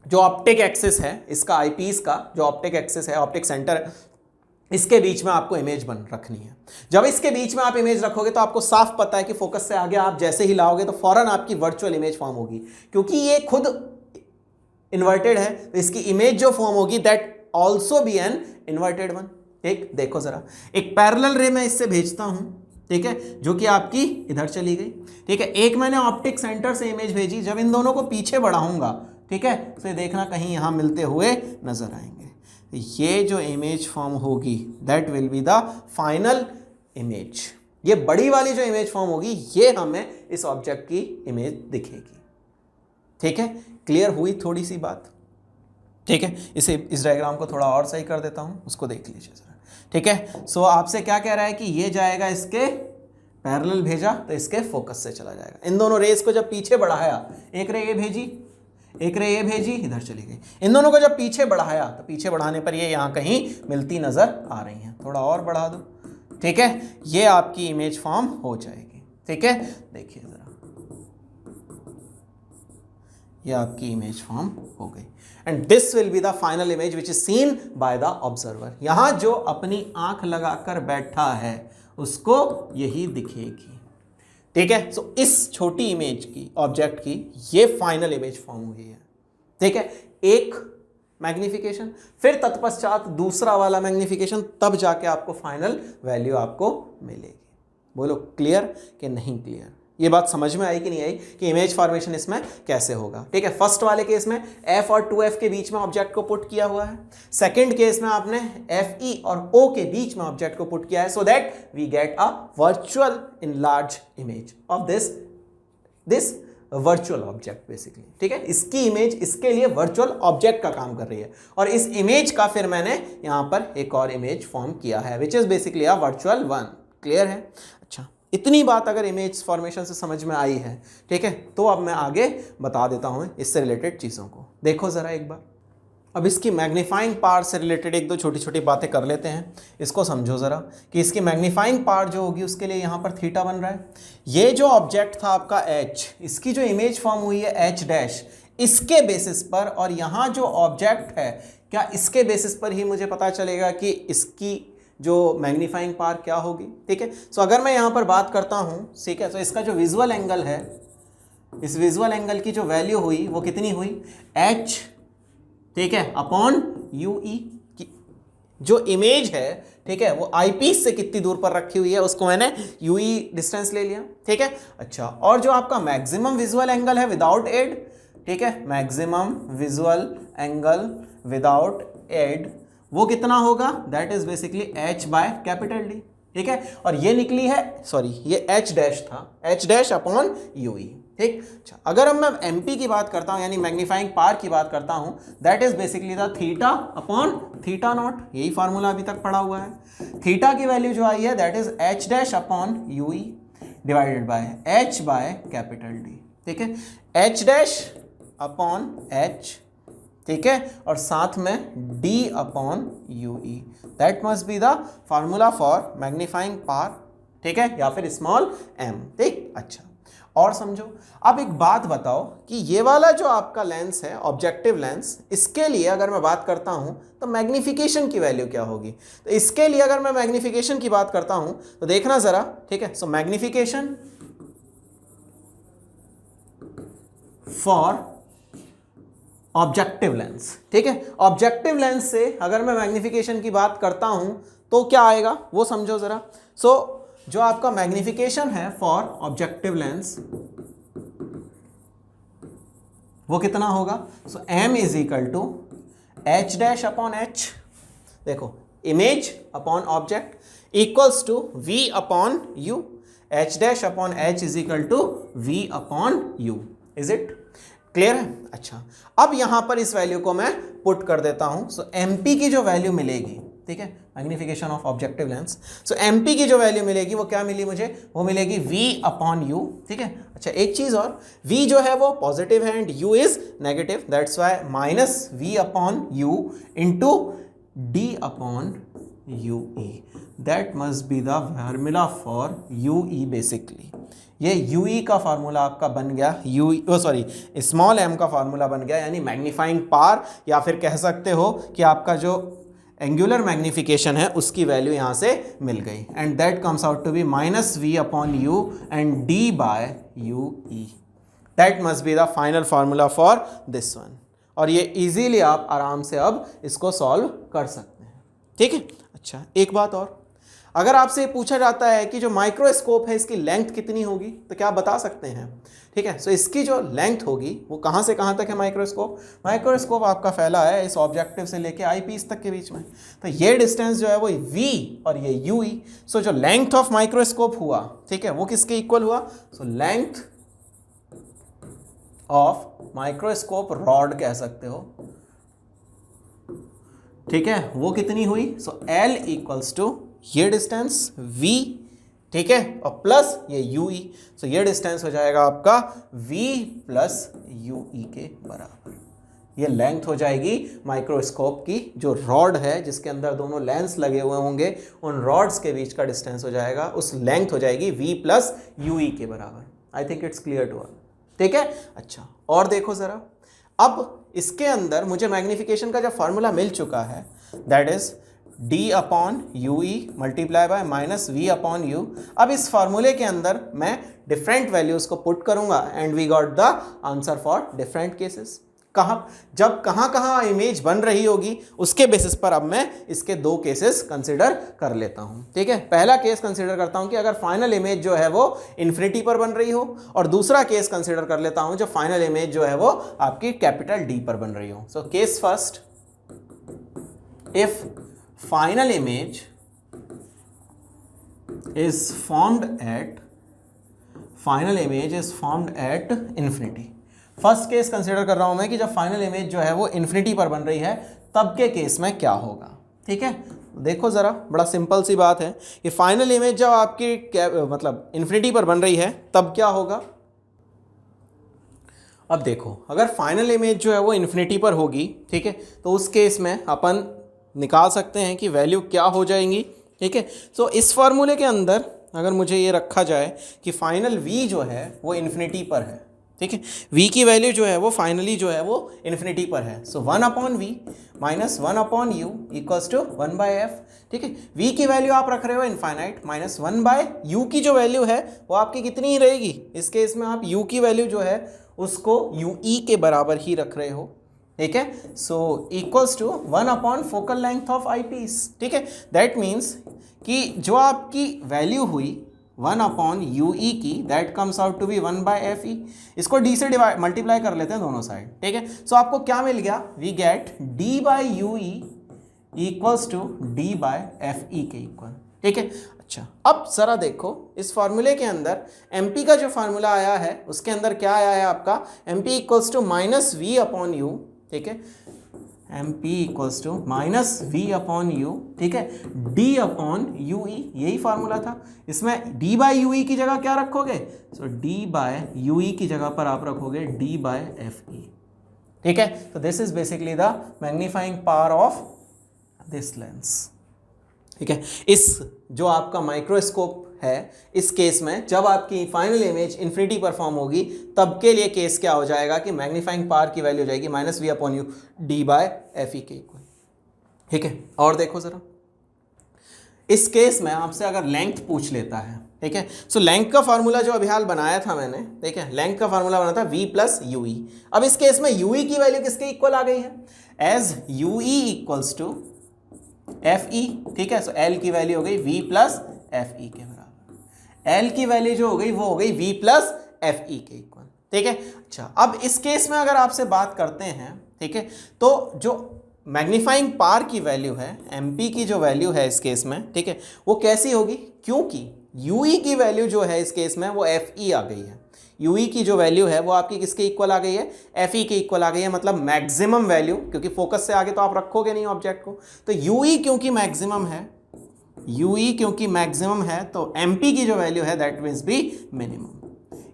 जो ऑप्टिक एक्सिस है, इसका आईपीस का जो ऑप्टिक एक्सिस है, ऑप्टिक सेंटर है, इसके बीच में आपको इमेज बन रखनी है। जब इसके बीच में आप इमेज रखोगे तो आपको साफ पता है कि फोकस से आगे आप जैसे ही लाओगे तो फौरन आपकी वर्चुअल इमेज फॉर्म होगी, क्योंकि ये खुद इन्वर्टेड है तो इसकी इमेज जो फॉर्म होगी that also be an inverted one. ठीक, देखो जरा, एक पैरेलल रे मैं इससे भेजता हूं, ठीक है, जो कि आपकी इधर चली गई, ठीक है। एक मैंने ऑप्टिक सेंटर से इमेज भेजी, जब इन दोनों को पीछे बढ़ाऊंगा, ठीक है, तो देखना कहीं यहां मिलते हुए नजर आएंगे। ये जो इमेज फॉर्म होगी that will B the final image. ये बड़ी वाली जो इमेज फॉर्म होगी ये हमें इस ऑब्जेक्ट की इमेज दिखेगी। ठीक है, क्लियर हुई थोड़ी सी बात? ठीक है, इस डायग्राम को थोड़ा और सही कर देता हूं, उसको देख लीजिए जरा। ठीक है, सो आपसे क्या कह रहा है कि ये जाएगा इसके पैरेलल, भेजा तो इसके फोकस से चला जाएगा। इन दोनों रेस को जब पीछे बढ़ाया, एक रे ये भेजी, एक रे ये भेजी, इधर चली गई। इन दोनों को जब पीछे बढ़ाया तो पीछे बढ़ाने पर ये यहाँ कहीं मिलती नजर आ रही हैं। थोड़ा और बढ़ा दो, ठीक है, ये आपकी इमेज फॉर्म हो जाएगी। ठीक है, देखिए जरा, ये आपकी इमेज फॉर्म हो गई and this will be the final image which is seen by the observer. यहां जो अपनी आंख लगाकर बैठा है उसको यही दिखेगी। ठीक है, सो इस छोटी इमेज की, ऑब्जेक्ट की, ये फाइनल इमेज फॉर्म हुई है। ठीक है, एक मैग्निफिकेशन, फिर तत्पश्चात दूसरा वाला मैग्निफिकेशन, तब जाके आपको फाइनल वैल्यू आपको मिलेगी। बोलो क्लियर कि नहीं क्लियर? ये बात समझ में आई कि नहीं आई कि इमेज फॉर्मेशन इसमें कैसे होगा? ठीक है, फर्स्ट वाले केस में F और 2F के बीच में ऑब्जेक्ट को पुट किया हुआ है। सेकंड केस में आपने FE और O के बीच में ऑब्जेक्ट को पुट किया है, so that we get a virtual enlarge image of this virtual object basically. ठीक है, इसकी इमेज इसके लिए वर्चुअल ऑब्जेक्ट का काम कर रही है, और इस इमेज का फिर मैंने यहां पर एक और इमेज फॉर्म किया है which is basically a virtual one. Clear है? अच्छा, इतनी बात अगर इमेज फॉर्मेशन से समझ में आई है, ठीक है, तो अब मैं आगे बता देता हूं इससे रिलेटेड चीज़ों को। देखो ज़रा एक बार, अब इसकी मैग्नीफाइंग पावर से रिलेटेड एक दो छोटी छोटी बातें कर लेते हैं। इसको समझो ज़रा कि इसकी मैग्नीफाइंग पावर जो होगी उसके लिए यहाँ पर थीटा बन रहा है। ये जो ऑब्जेक्ट था आपका H, इसकी जो इमेज फॉर्म हुई है H डैश, इसके बेसिस पर, और यहाँ जो ऑब्जेक्ट है क्या इसके बेसिस पर ही मुझे पता चलेगा कि इसकी जो मैग्नीफाइंग पावर क्या होगी। ठीक है, सो अगर मैं यहाँ पर बात करता हूँ, ठीक है, तो इसका जो विजुअल एंगल है, इस विजुअल एंगल की जो वैल्यू हुई वो कितनी हुई, H, ठीक है, अपॉन UE की जो इमेज है, ठीक है, वो आईपीस से कितनी दूर पर रखी हुई है उसको मैंने UE डिस्टेंस ले लिया। ठीक है, अच्छा, और जो आपका मैक्सिमम विजुअल एंगल है विदाउट एड, ठीक है, maximum visual angle without aid वो कितना होगा, that is basically H by capital D, ठीक है। और ये निकली है, सॉरी ये एच डैश था, H dash upon U E, ठीक। अच्छा, अगर अब मैं एमपी की बात करता हूं यानी मैग्नीफाइंग पावर की बात करता हूं, that is basically the theta upon theta naught, यही फार्मूला अभी तक पढ़ा हुआ है। थीटा की वैल्यू जो आई है that is H dash upon U E divided by H by capital D, ठीक है। एच डैश अपॉन एच, ठीक है, और साथ में d upon U E, that must be the formula for magnifying power, ठीक है, या फिर स्मॉल m, ठीक। अच्छा, और समझो, अब एक बात बताओ कि ये वाला जो आपका लेंस है ऑब्जेक्टिव लेंस, इसके लिए अगर मैं बात करता हूं तो मैग्नीफिकेशन की वैल्यू क्या होगी। तो इसके लिए अगर मैं मैग्नीफिकेशन की बात करता हूं तो देखना जरा, ठीक है। सो मैग्नीफिकेशन फॉर ऑब्जेक्टिव लेंस, ठीक है। ऑब्जेक्टिव लेंस से अगर मैं मैग्नीफिकेशन की बात करता हूं तो क्या आएगा वो समझो जरा। सो जो आपका मैग्नीफिकेशन है फॉर ऑब्जेक्टिव लेंस वो कितना होगा, so m is equal to H dash upon H, देखो image upon object equals to v upon u, H dash upon H is equal to v upon u, is it clear है। अच्छा, अब यहां पर इस वैल्यू को मैं put कर देता हूं। सो mp की जो वैल्यू मिलेगी, ठीक है, magnification of objective lens, so mp की जो वैल्यू मिलेगी वो क्या मिली मुझे, वो मिलेगी v अपॉन u, ठीक है। अच्छा, एक चीज और, v जो है वो पॉजिटिव है and u is negative, that's why minus v upon u into d upon u e, that must be the formula for u e basically. ये u e का फार्मूला आपका बन गया, स्मॉल m का फार्मूला बन गया, यानी मैग्नीफाइंग पावर, या फिर कह सकते हो कि आपका जो एंगुलर मैग्नीफिकेशन है उसकी वैल्यू यहाँ से मिल गई, and that comes out to be minus v upon u and d by u e, that must be the final formula for this one. और ये इजीली आप आराम से अब इसको सॉल्व कर सकते हैं, ठीक है। अच्छा, एक बात और, अगर आपसे ये पूछा जाता है कि जो माइक्रोस्कोप है इसकी लेंथ कितनी होगी तो क्या बता सकते हैं, ठीक है। सो इसकी जो लेंथ होगी वो कहाँ से कहाँ तक है, माइक्रोस्कोप आपका फैला है इस ऑब्जेक्टिव से लेके आई पीस तक के बीच में, तो ये डिस्टेंस जो है वो v और ये यू ई। सो जो लेंथ ऑफ माइक्रोस्कोप हुआ, ठीक है, वो किसके इक्वल हुआ, so length of microscope rod कह सकते हो, ठीक है, वो कितनी हुई, सो l इक्वल्स टू ये डिस्टेंस v, ठीक है, और प्लस ये यू ई, सो ये डिस्टेंस हो जाएगा आपका v प्लस यू ई के बराबर। ये लेंथ हो जाएगी माइक्रोस्कोप की, जो रॉड है जिसके अंदर दोनों लेंस लगे हुए होंगे उन रॉड्स के बीच का डिस्टेंस हो जाएगा, उस लेंथ हो जाएगी v प्लस यू ई के बराबर। I think it's clear to all, ठीक है। अच्छा, और देखो ज़रा, अब इसके अंदर मुझे मैग्नीफिकेशन का जो फार्मूला मिल चुका है that is d upon U E multiply by minus v upon U. अब इस फार्मूले के अंदर मैं डिफरेंट वैल्यूज़ को पुट करूंगा and we got the answer for different cases. जब कहाँ इमेज बन रही होगी उसके बेसिस पर अब मैं इसके दो केसेस कंसिडर कर लेता हूं, ठीक है। पहला केस कंसिडर करता हूं कि अगर फाइनल इमेज जो है वो इन्फिनिटी पर बन रही हो, और दूसरा केस कंसिडर कर लेता हूं जो फाइनल इमेज जो है वो आपकी कैपिटल D पर बन रही हो। So case first, if final image is formed at infinity. First case consider कर रहा हूं मैं कि जब फाइनल इमेज जो है वो इन्फिनिटी पर बन रही है तब के केस में क्या होगा, ठीक है। देखो ज़रा, बड़ा सिंपल सी बात है कि फाइनल इमेज जब आपकी मतलब इन्फिनिटी पर बन रही है तब क्या होगा। अब देखो, अगर फाइनल इमेज जो है वो इन्फिनिटी पर होगी, ठीक है, तो उस केस में अपन निकाल सकते हैं कि वैल्यू क्या हो जाएंगी, ठीक है। सो इस फार्मूले के अंदर अगर मुझे ये रखा जाए कि फाइनल v जो है वो इन्फिनिटी पर है, ठीक है, v की वैल्यू जो है वो फाइनली जो है वो इन्फिनिटी पर है, so 1 upon v minus 1 upon U equals to 1 by F, ठीक है। v की वैल्यू आप रख रहे हो इनफाइनाइट, माइनस 1 बाय u की जो वैल्यू है वो आपकी कितनी ही रहेगी, इस केस में आप u की वैल्यू जो है उसको ue के बराबर ही रख रहे हो, ठीक है। So equals to 1 upon focal length of eyepiece, ठीक है। दैट मीन्स कि जो आपकी वैल्यू हुई 1 अपॉन यू ई की, that comes out to be 1 by F E. इसको d से मल्टीप्लाई कर लेते हैं दोनों साइड, ठीक है। सो आपको क्या मिल गया, we get d by U E equals to D by F E के इक्वल, ठीक है। अच्छा, अब जरा देखो इस फॉर्मूले के अंदर एम पी का जो फार्मूला आया है उसके अंदर क्या आया है आपका, M P equals to minus V upon U, ठीक है, M P equals to minus V upon U, ठीक है, डी अपॉन यू ई, यही फार्मूला था। इसमें डी बाय यू ई की जगह क्या रखोगे, सो डी बाय यू ई की जगह पर आप रखोगे डी बाय एफ ई, ठीक है। तो this is basically the magnifying power of this lens, ठीक है। इस जो आपका माइक्रोस्कोप है इस केस में जब आपकी फाइनल इमेज इन्फिनिटी परफॉर्म होगी तब के लिए केस क्या हो जाएगा कि मैग्नीफाइंग पावर की वैल्यू हो जाएगी minus V upon U D by F E के इक्वल, ठीक है। और देखो जरा इस केस में आपसे अगर लेंथ पूछ लेता है, ठीक है, सो लेंथ का फार्मूला जो अभी हाल बनाया था मैंने, ठीक है, लेंथ का फार्मूला बना था v प्लस यू ई। अब इस केस में यू ई की वैल्यू किसके इक्वल आ गई है, as U E equals to F E, ठीक है। सो एल की वैल्यू हो गई v प्लस एफ ई के बराबर, एल की वैल्यू जो हो गई वो हो गई v प्लस एफ ई के इक्वल, ठीक है। अच्छा, अब इस केस में अगर आपसे बात करते हैं, ठीक है, तो जो मैग्नीफाइंग पावर की वैल्यू है mp की जो वैल्यू है इस केस में, ठीक है, वो कैसी होगी, क्योंकि ue की वैल्यू जो है इस केस में वो fe आ गई है। ue की जो वैल्यू है वो आपकी किसके इक्वल आ गई है, fe के इक्वल आ गई है, मतलब मैक्सिमम वैल्यू, क्योंकि फोकस से आगे तो आप रखोगे नहीं ऑब्जेक्ट को। तो ue क्योंकि मैक्सिमम है, ue क्योंकि मैक्सिमम है तो mp की जो वैल्यू है दैट मींस बी मिनिमम।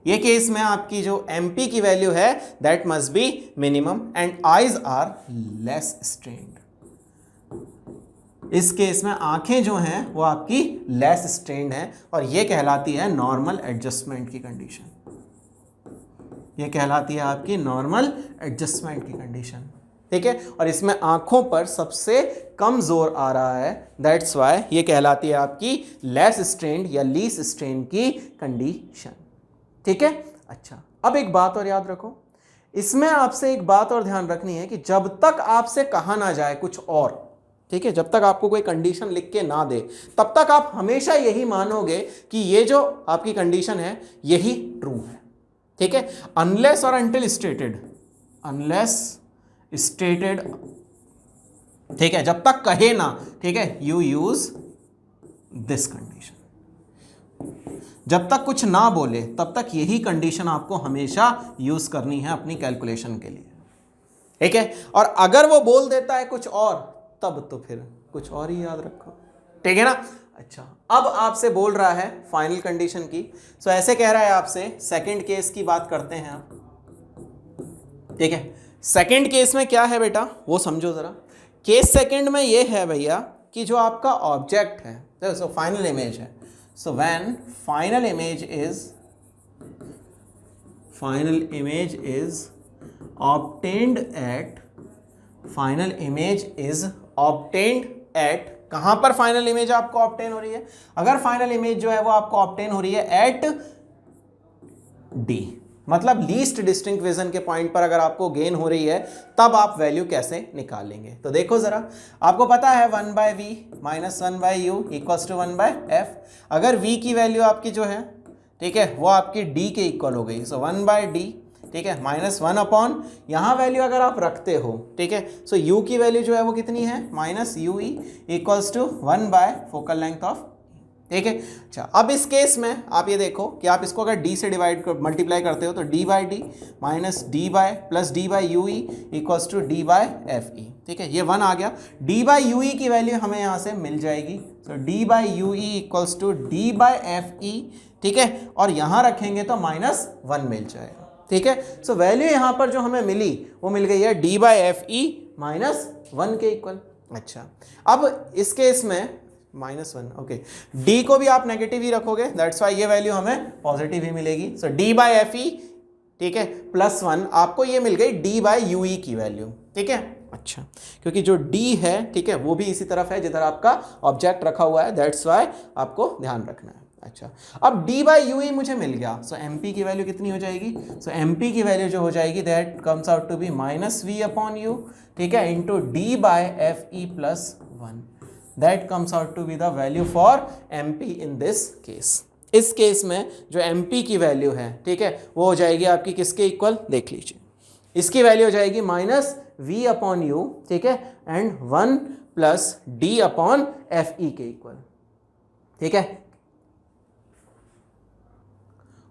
ये केस में आपकी जो mp की वैल्यू है that must be minimum and eyes are less strained. इस केस में आंखें जो हैं वो आपकी लेस स्ट्रेन्ड हैं और ये कहलाती है नॉर्मल एडजस्टमेंट की कंडीशन, ये कहलाती है आपकी नॉर्मल एडजस्टमेंट की कंडीशन, ठीक है। और इसमें आंखों पर सबसे कम जोर आ रहा है, दैट्स वाई ये कहलाती है आपकी लेस स्ट्रेन्ड या लीस्ट स्ट्रेन की कंडीशन, ठीक है। अच्छा, अब एक बात और याद रखो, इसमें आपसे एक बात और ध्यान रखनी है कि जब तक आपसे कहा ना जाए कुछ और, ठीक है, जब तक आपको कोई कंडीशन लिख के ना दे तब तक आप हमेशा यही मानोगे कि ये जो आपकी कंडीशन है यही ट्रू है, ठीक है। अनलेस और अनटिल स्टेटेड, अनलेस स्टेटेड, ठीक है, जब तक कहे ना, ठीक है, यू यूज दिस कंडीशन। जब तक कुछ ना बोले तब तक यही कंडीशन आपको हमेशा यूज करनी है अपनी कैलकुलेशन के लिए, ठीक है। और अगर वो बोल देता है कुछ और तब तो फिर कुछ और ही याद रखो, ठीक है ना। अच्छा, अब आपसे बोल रहा है फाइनल कंडीशन की, सो ऐसे कह रहा है आपसे सेकंड केस की बात करते हैं आप, ठीक है। सेकंड केस में क्या है बेटा वो समझो जरा। केस सेकंड में ये है भैया कि जो आपका ऑब्जेक्ट है, सो फाइनल इमेज है, so when final image is obtained at, final image is obtained at, कहां पर फाइनल इमेज आपको ऑब्टेन हो रही है, अगर फाइनल इमेज जो है वो आपको ऑब्टेन हो रही है एट डी, मतलब लीस्ट डिस्टिंक्ट विजन के पॉइंट पर अगर आपको गेन हो रही है तब आप वैल्यू कैसे निकालेंगे। तो देखो जरा, आपको पता है 1 by V minus 1 by U equals to 1 by F. अगर v की वैल्यू आपकी जो है, ठीक है, वो आपकी d के इक्वल हो गई, सो 1 बाय डी, ठीक है, माइनस 1 अपॉन, यहाँ वैल्यू अगर आप रखते हो, ठीक है, सो u की वैल्यू जो है वो कितनी है, minus U E equals to 1 by focal length of, ठीक है। अच्छा, अब इस केस में आप ये देखो कि आप इसको अगर d से डिवाइड कर मल्टीप्लाई करते हो तो d by D minus D by plus D by U E equals to D by F E, ठीक है, ये 1 आ गया। d बाई यू ई की वैल्यू हमें यहाँ से मिल जाएगी, तो d by U E equals to D by F E, ठीक है, और यहाँ रखेंगे तो माइनस 1 मिल जाएगा, ठीक है। सो वैल्यू यहाँ पर जो हमें मिली वो मिल गई है d by F E minus 1 के इक्वल। अच्छा, अब इस केस में माइनस 1, ओके, d को भी आप नेगेटिव ही रखोगे, दैट्स वाई ये वैल्यू हमें पॉजिटिव ही मिलेगी। सो d बाय एफ ई, ठीक है, प्लस 1, आपको ये मिल गई d बाय यू ई की वैल्यू, ठीक है। अच्छा, क्योंकि जो d है, ठीक है, वो भी इसी तरफ है जिधर आपका ऑब्जेक्ट रखा हुआ है, दैट्स वाई आपको ध्यान रखना है। अच्छा, अब d बाई यू ई मुझे मिल गया, सो mp की वैल्यू कितनी हो जाएगी, सो mp की वैल्यू जो हो जाएगी that comes out to be minus V upon U, ठीक है, into d by F E plus 1, that comes out to be the value for mp in this case. इस केस में जो mp की वैल्यू है, ठीक है, वो हो जाएगी आपकी किसके इक्वल, देख लीजिए, इसकी वैल्यू हो जाएगी माइनस v अपॉन यू, ठीक है, and 1 plus D upon F E के इक्वल, ठीक है।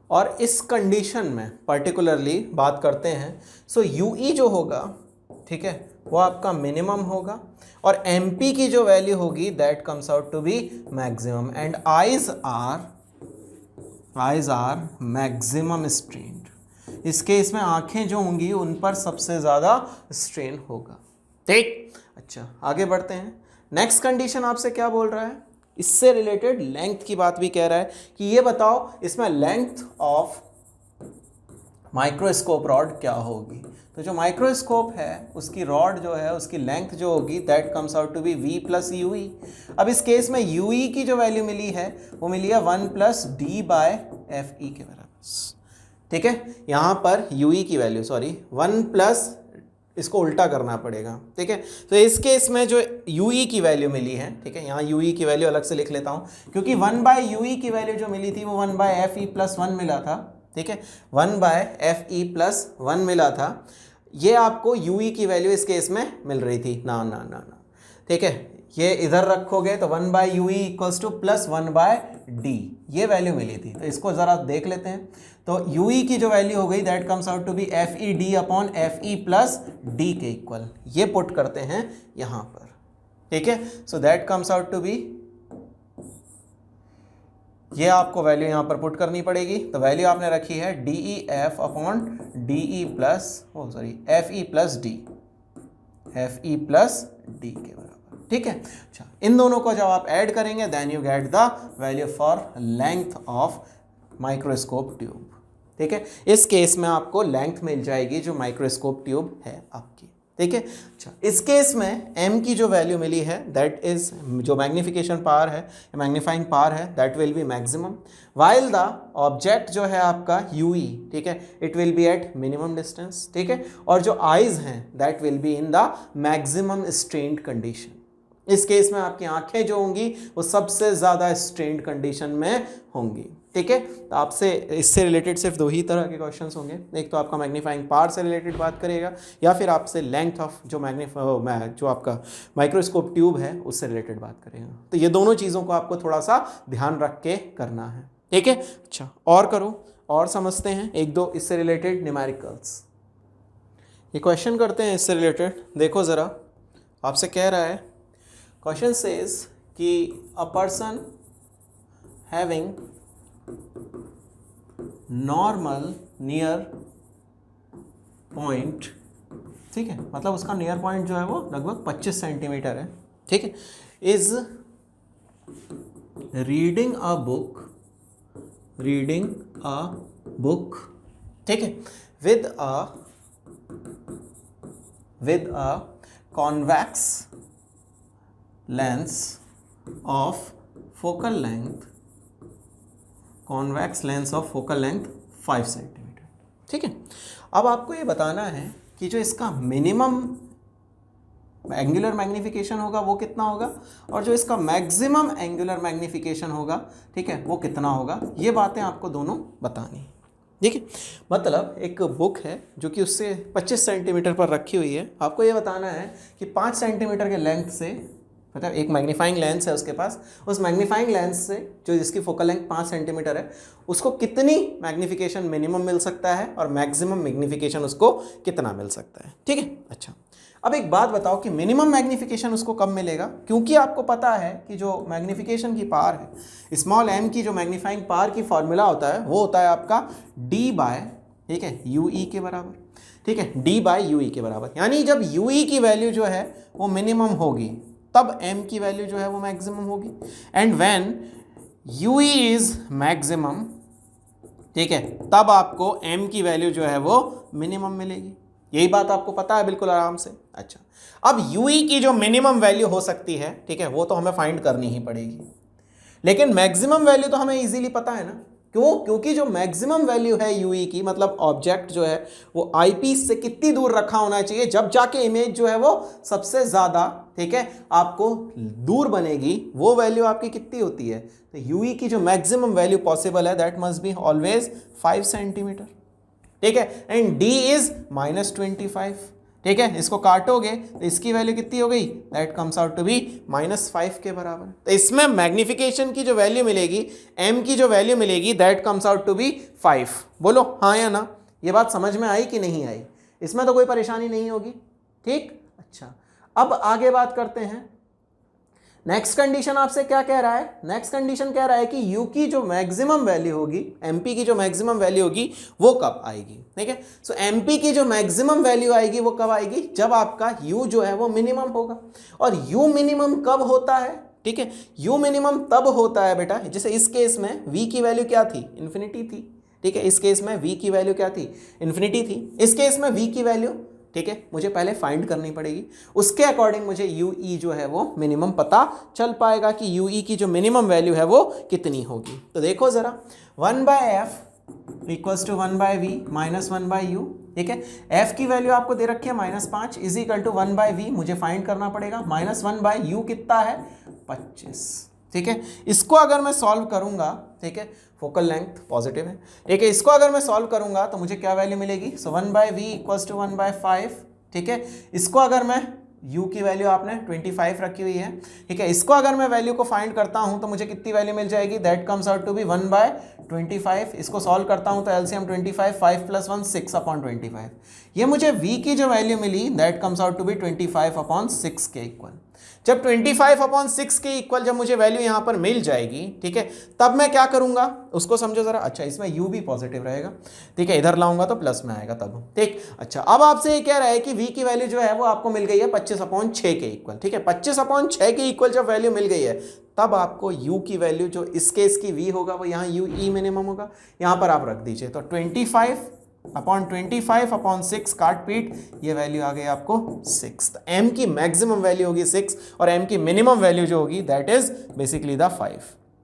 और इस कंडीशन में पर्टिकुलरली बात करते हैं, सो यूई जो होगा, ठीक है, वो आपका मिनिमम होगा और एमपी की जो वैल्यू होगी that comes out to be maximum and eyes are maximum strained. इस केस में आंखें जो होंगी उन पर सबसे ज़्यादा स्ट्रेन होगा, ठीक। अच्छा, आगे बढ़ते हैं। नेक्स्ट कंडीशन आपसे क्या बोल रहा है, इससे रिलेटेड लेंथ की बात भी कह रहा है कि ये बताओ इसमें लेंथ ऑफ माइक्रोस्कोप रॉड क्या होगी। तो जो माइक्रोस्कोप है उसकी रॉड जो है उसकी लेंथ जो होगी that comes out to be v plus U E. अब इस केस में यूई की जो वैल्यू मिली है वो मिली है 1 plus D by F E के बराबर, ठीक है। यहाँ पर यूई की वैल्यू 1 प्लस, इसको उल्टा करना पड़ेगा, ठीक है। तो इस केस में जो यूई की वैल्यू मिली है, ठीक है, यहाँ यूई की वैल्यू अलग से लिख लेता हूँ क्योंकि 1 बाय यूई की वैल्यू जो मिली थी वो 1 बाय एफ ई प्लस 1 मिला था, ठीक है। 1 बाय एफ ई प्लस 1 मिला था, ये आपको यूई की वैल्यू इस केस में मिल रही थी ना ना ना ना, ठीक है। ये इधर रखोगे तो 1 by U E equals to plus 1 by D, ये वैल्यू मिली थी। तो इसको ज़रा देख लेते हैं। तो यूई की जो वैल्यू हो गई that comes out to be F E D upon F E plus D के इक्वल, ये पुट करते हैं यहाँ पर, ठीक है। So that comes out to be, ये आपको वैल्यू यहाँ पर पुट करनी पड़ेगी। तो वैल्यू आपने रखी है D E F upon D E plus F E plus D, F E plus D के बराबर, ठीक है। अच्छा, इन दोनों को जब आप ऐड करेंगे then you get the value for length of microscope tube, ठीक है। इस केस में आपको लेंथ मिल जाएगी जो माइक्रोस्कोप ट्यूब है आपकी, ठीक है। अच्छा, इस केस में m की जो वैल्यू मिली है दैट इज जो मैग्निफिकेशन पावर है, मैग्नीफाइंग पावर है, that will be maximum while the object जो है आपका ui, ठीक है, it will be at minimum distance, ठीक है। और जो आइज हैं that will be in the maximum strained condition. इस केस में आपकी आंखें जो होंगी वो सबसे ज़्यादा स्ट्रेन्ड कंडीशन में होंगी, ठीक है। तो आपसे इससे रिलेटेड सिर्फ दो ही तरह के क्वेश्चंस होंगे, एक तो आपका मैग्नीफाइंग पावर से रिलेटेड बात करेगा या फिर आपसे लेंथ ऑफ जो जो आपका माइक्रोस्कोप ट्यूब है उससे रिलेटेड बात करेगा। तो ये दोनों चीज़ों को आपको थोड़ा सा ध्यान रख के करना है, ठीक है। अच्छा, और करो और समझते हैं एक दो इससे रिलेटेड न्यूमेरिकल्स। ये क्वेश्चन करते हैं इससे रिलेटेड। देखो ज़रा, आपसे कह रहा है, क्वेश्चन सेज कि a person having normal near point, ठीक है, मतलब उसका नियर पॉइंट जो है वो लगभग 25 सेंटीमीटर है, ठीक है, इज रीडिंग अ बुक, ठीक है, with a convex lens of focal length, convex lens of focal length 5 centimetre, ठीक है। अब आपको ये बताना है कि जो इसका मिनिमम एंगुलर मैग्निफिकेशन होगा वो कितना होगा और जो इसका मैक्सिमम एंगुलर मैग्निफिकेशन होगा, ठीक है, वो कितना होगा। ये बातें आपको दोनों बतानी, ठीक है। मतलब एक बुक है जो कि उससे 25 सेंटीमीटर पर रखी हुई है, आपको ये बताना है कि 5 सेंटीमीटर के लेंथ से, मतलब एक मैग्नीफाइंग लेंस है उसके पास, उस मैग्नीफाइंग लेंस से जो जिसकी फोकल लेंथ 5 सेंटीमीटर है उसको कितनी मैग्निफिकेशन मिनिमम मिल सकता है और मैक्सिमम मैग्निफिकेशन उसको कितना मिल सकता है, ठीक है। अच्छा, अब एक बात बताओ कि मिनिमम मैग्निफिकेशन उसको कब मिलेगा, क्योंकि आपको पता है कि जो मैग्निफिकेशन की पावर है, स्मॉल m की जो मैग्नीफाइंग पावर की फॉर्मूला होता है वो होता है आपका d बाय, ठीक है, यूई के बराबर, ठीक है, d बाय यूई के बराबर। यानी जब यूई की वैल्यू जो है वो मिनिमम होगी तब m की वैल्यू जो है वो मैक्सिमम होगी, and when ui is maximum, ठीक है, तब आपको m की वैल्यू जो है वो मिनिमम मिलेगी। यही बात आपको पता है बिल्कुल आराम से। अच्छा, अब ui की जो मिनिमम वैल्यू हो सकती है, ठीक है, वो तो हमें फाइंड करनी ही पड़ेगी, लेकिन मैक्सिमम वैल्यू तो हमें इजीली पता है ना। क्यों? क्योंकि जो मैक्सिमम वैल्यू है यूई की, मतलब ऑब्जेक्ट जो है वो आई पीस से कितनी दूर रखा होना चाहिए जब जाके इमेज जो है वो सबसे ज़्यादा, ठीक है, आपको दूर बनेगी, वो वैल्यू आपकी कितनी होती है। तो यूई की जो मैक्सिमम वैल्यू पॉसिबल है that must be always 5 centimetre, ठीक है, एंड डी इज -25, ठीक है, इसको काटोगे तो इसकी वैल्यू कितनी हो गई, that comes out to be -5 के बराबर। तो इसमें मैग्निफिकेशन की जो वैल्यू मिलेगी, m की जो वैल्यू मिलेगी, that comes out to be 5। बोलो हाँ या ना, ये बात समझ में आई कि नहीं आई? इसमें तो कोई परेशानी नहीं होगी, ठीक। अच्छा, अब आगे बात करते हैं। नेक्स्ट कंडीशन आपसे क्या कह रहा है? नेक्स्ट कंडीशन कह रहा है कि u की जो मैक्सिमम वैल्यू होगी, mp की जो मैक्सिमम वैल्यू होगी वो कब आएगी, ठीक है। सो mp की जो मैक्सिमम वैल्यू आएगी वो कब आएगी, जब आपका u जो है वो मिनिमम होगा। और u मिनिमम कब होता है, ठीक है, u मिनिमम तब होता है बेटा, जैसे इस केस में v की वैल्यू क्या थी, इन्फिनिटी थी, ठीक है। इस केस में v की वैल्यू क्या थी, इन्फिनिटी थी। इस केस में v की वैल्यू, ठीक है, मुझे पहले फाइंड करनी पड़ेगी, उसके अकॉर्डिंग मुझे ue जो है वो मिनिमम पता चल पाएगा कि ue की जो मिनिमम वैल्यू है वो कितनी होगी। तो देखो ज़रा, 1/f equals to 1/v minus 1/u, ठीक है। f की वैल्यू आपको दे रखी है -5 इज इक्वल टू 1/v, मुझे फाइंड करना पड़ेगा। -1/u कितना है, 25, ठीक है। इसको अगर मैं सॉल्व करूंगा, ठीक है, फोकल लेंथ पॉजिटिव है, ठीक है, इसको अगर मैं सॉल्व करूंगा तो मुझे क्या वैल्यू मिलेगी, सो 1/v इक्वल्स टू 1/5, ठीक है। इसको अगर मैं u की वैल्यू आपने 25 रखी हुई है, ठीक है, इसको अगर मैं वैल्यू को फाइंड करता हूं तो मुझे कितनी वैल्यू मिल जाएगी, that comes out to be 1/25। इसको सॉल्व करता हूं तो एलसीएम 25, 5 + 1 6/25। ये मुझे v की जो वैल्यू मिली, that comes out to be 25/6 के इक्वल। जब 25/6 के इक्वल जब मुझे वैल्यू यहाँ पर मिल जाएगी, ठीक है, तब मैं क्या करूँगा उसको समझो ज़रा। अच्छा, इसमें u भी पॉजिटिव रहेगा, ठीक है, इधर लाऊंगा तो प्लस में आएगा तब, ठीक। अच्छा, अब आपसे ये कह रहा है कि v की वैल्यू जो है वो आपको मिल गई है 25/6 के इक्वल, ठीक है। 25/6 के इक्वल जब वैल्यू मिल गई है तब आपको u की वैल्यू जो इस केस की v होगा वो यहाँ ue मिनिमम होगा, यहाँ पर आप रख दीजिए। तो 25/6 काट पीट, ये वैल्यू आ गई आपको 6। तो m की मैक्सिमम वैल्यू होगी 6 और m की मिनिमम वैल्यू जो होगी दैट इज बेसिकली द 5,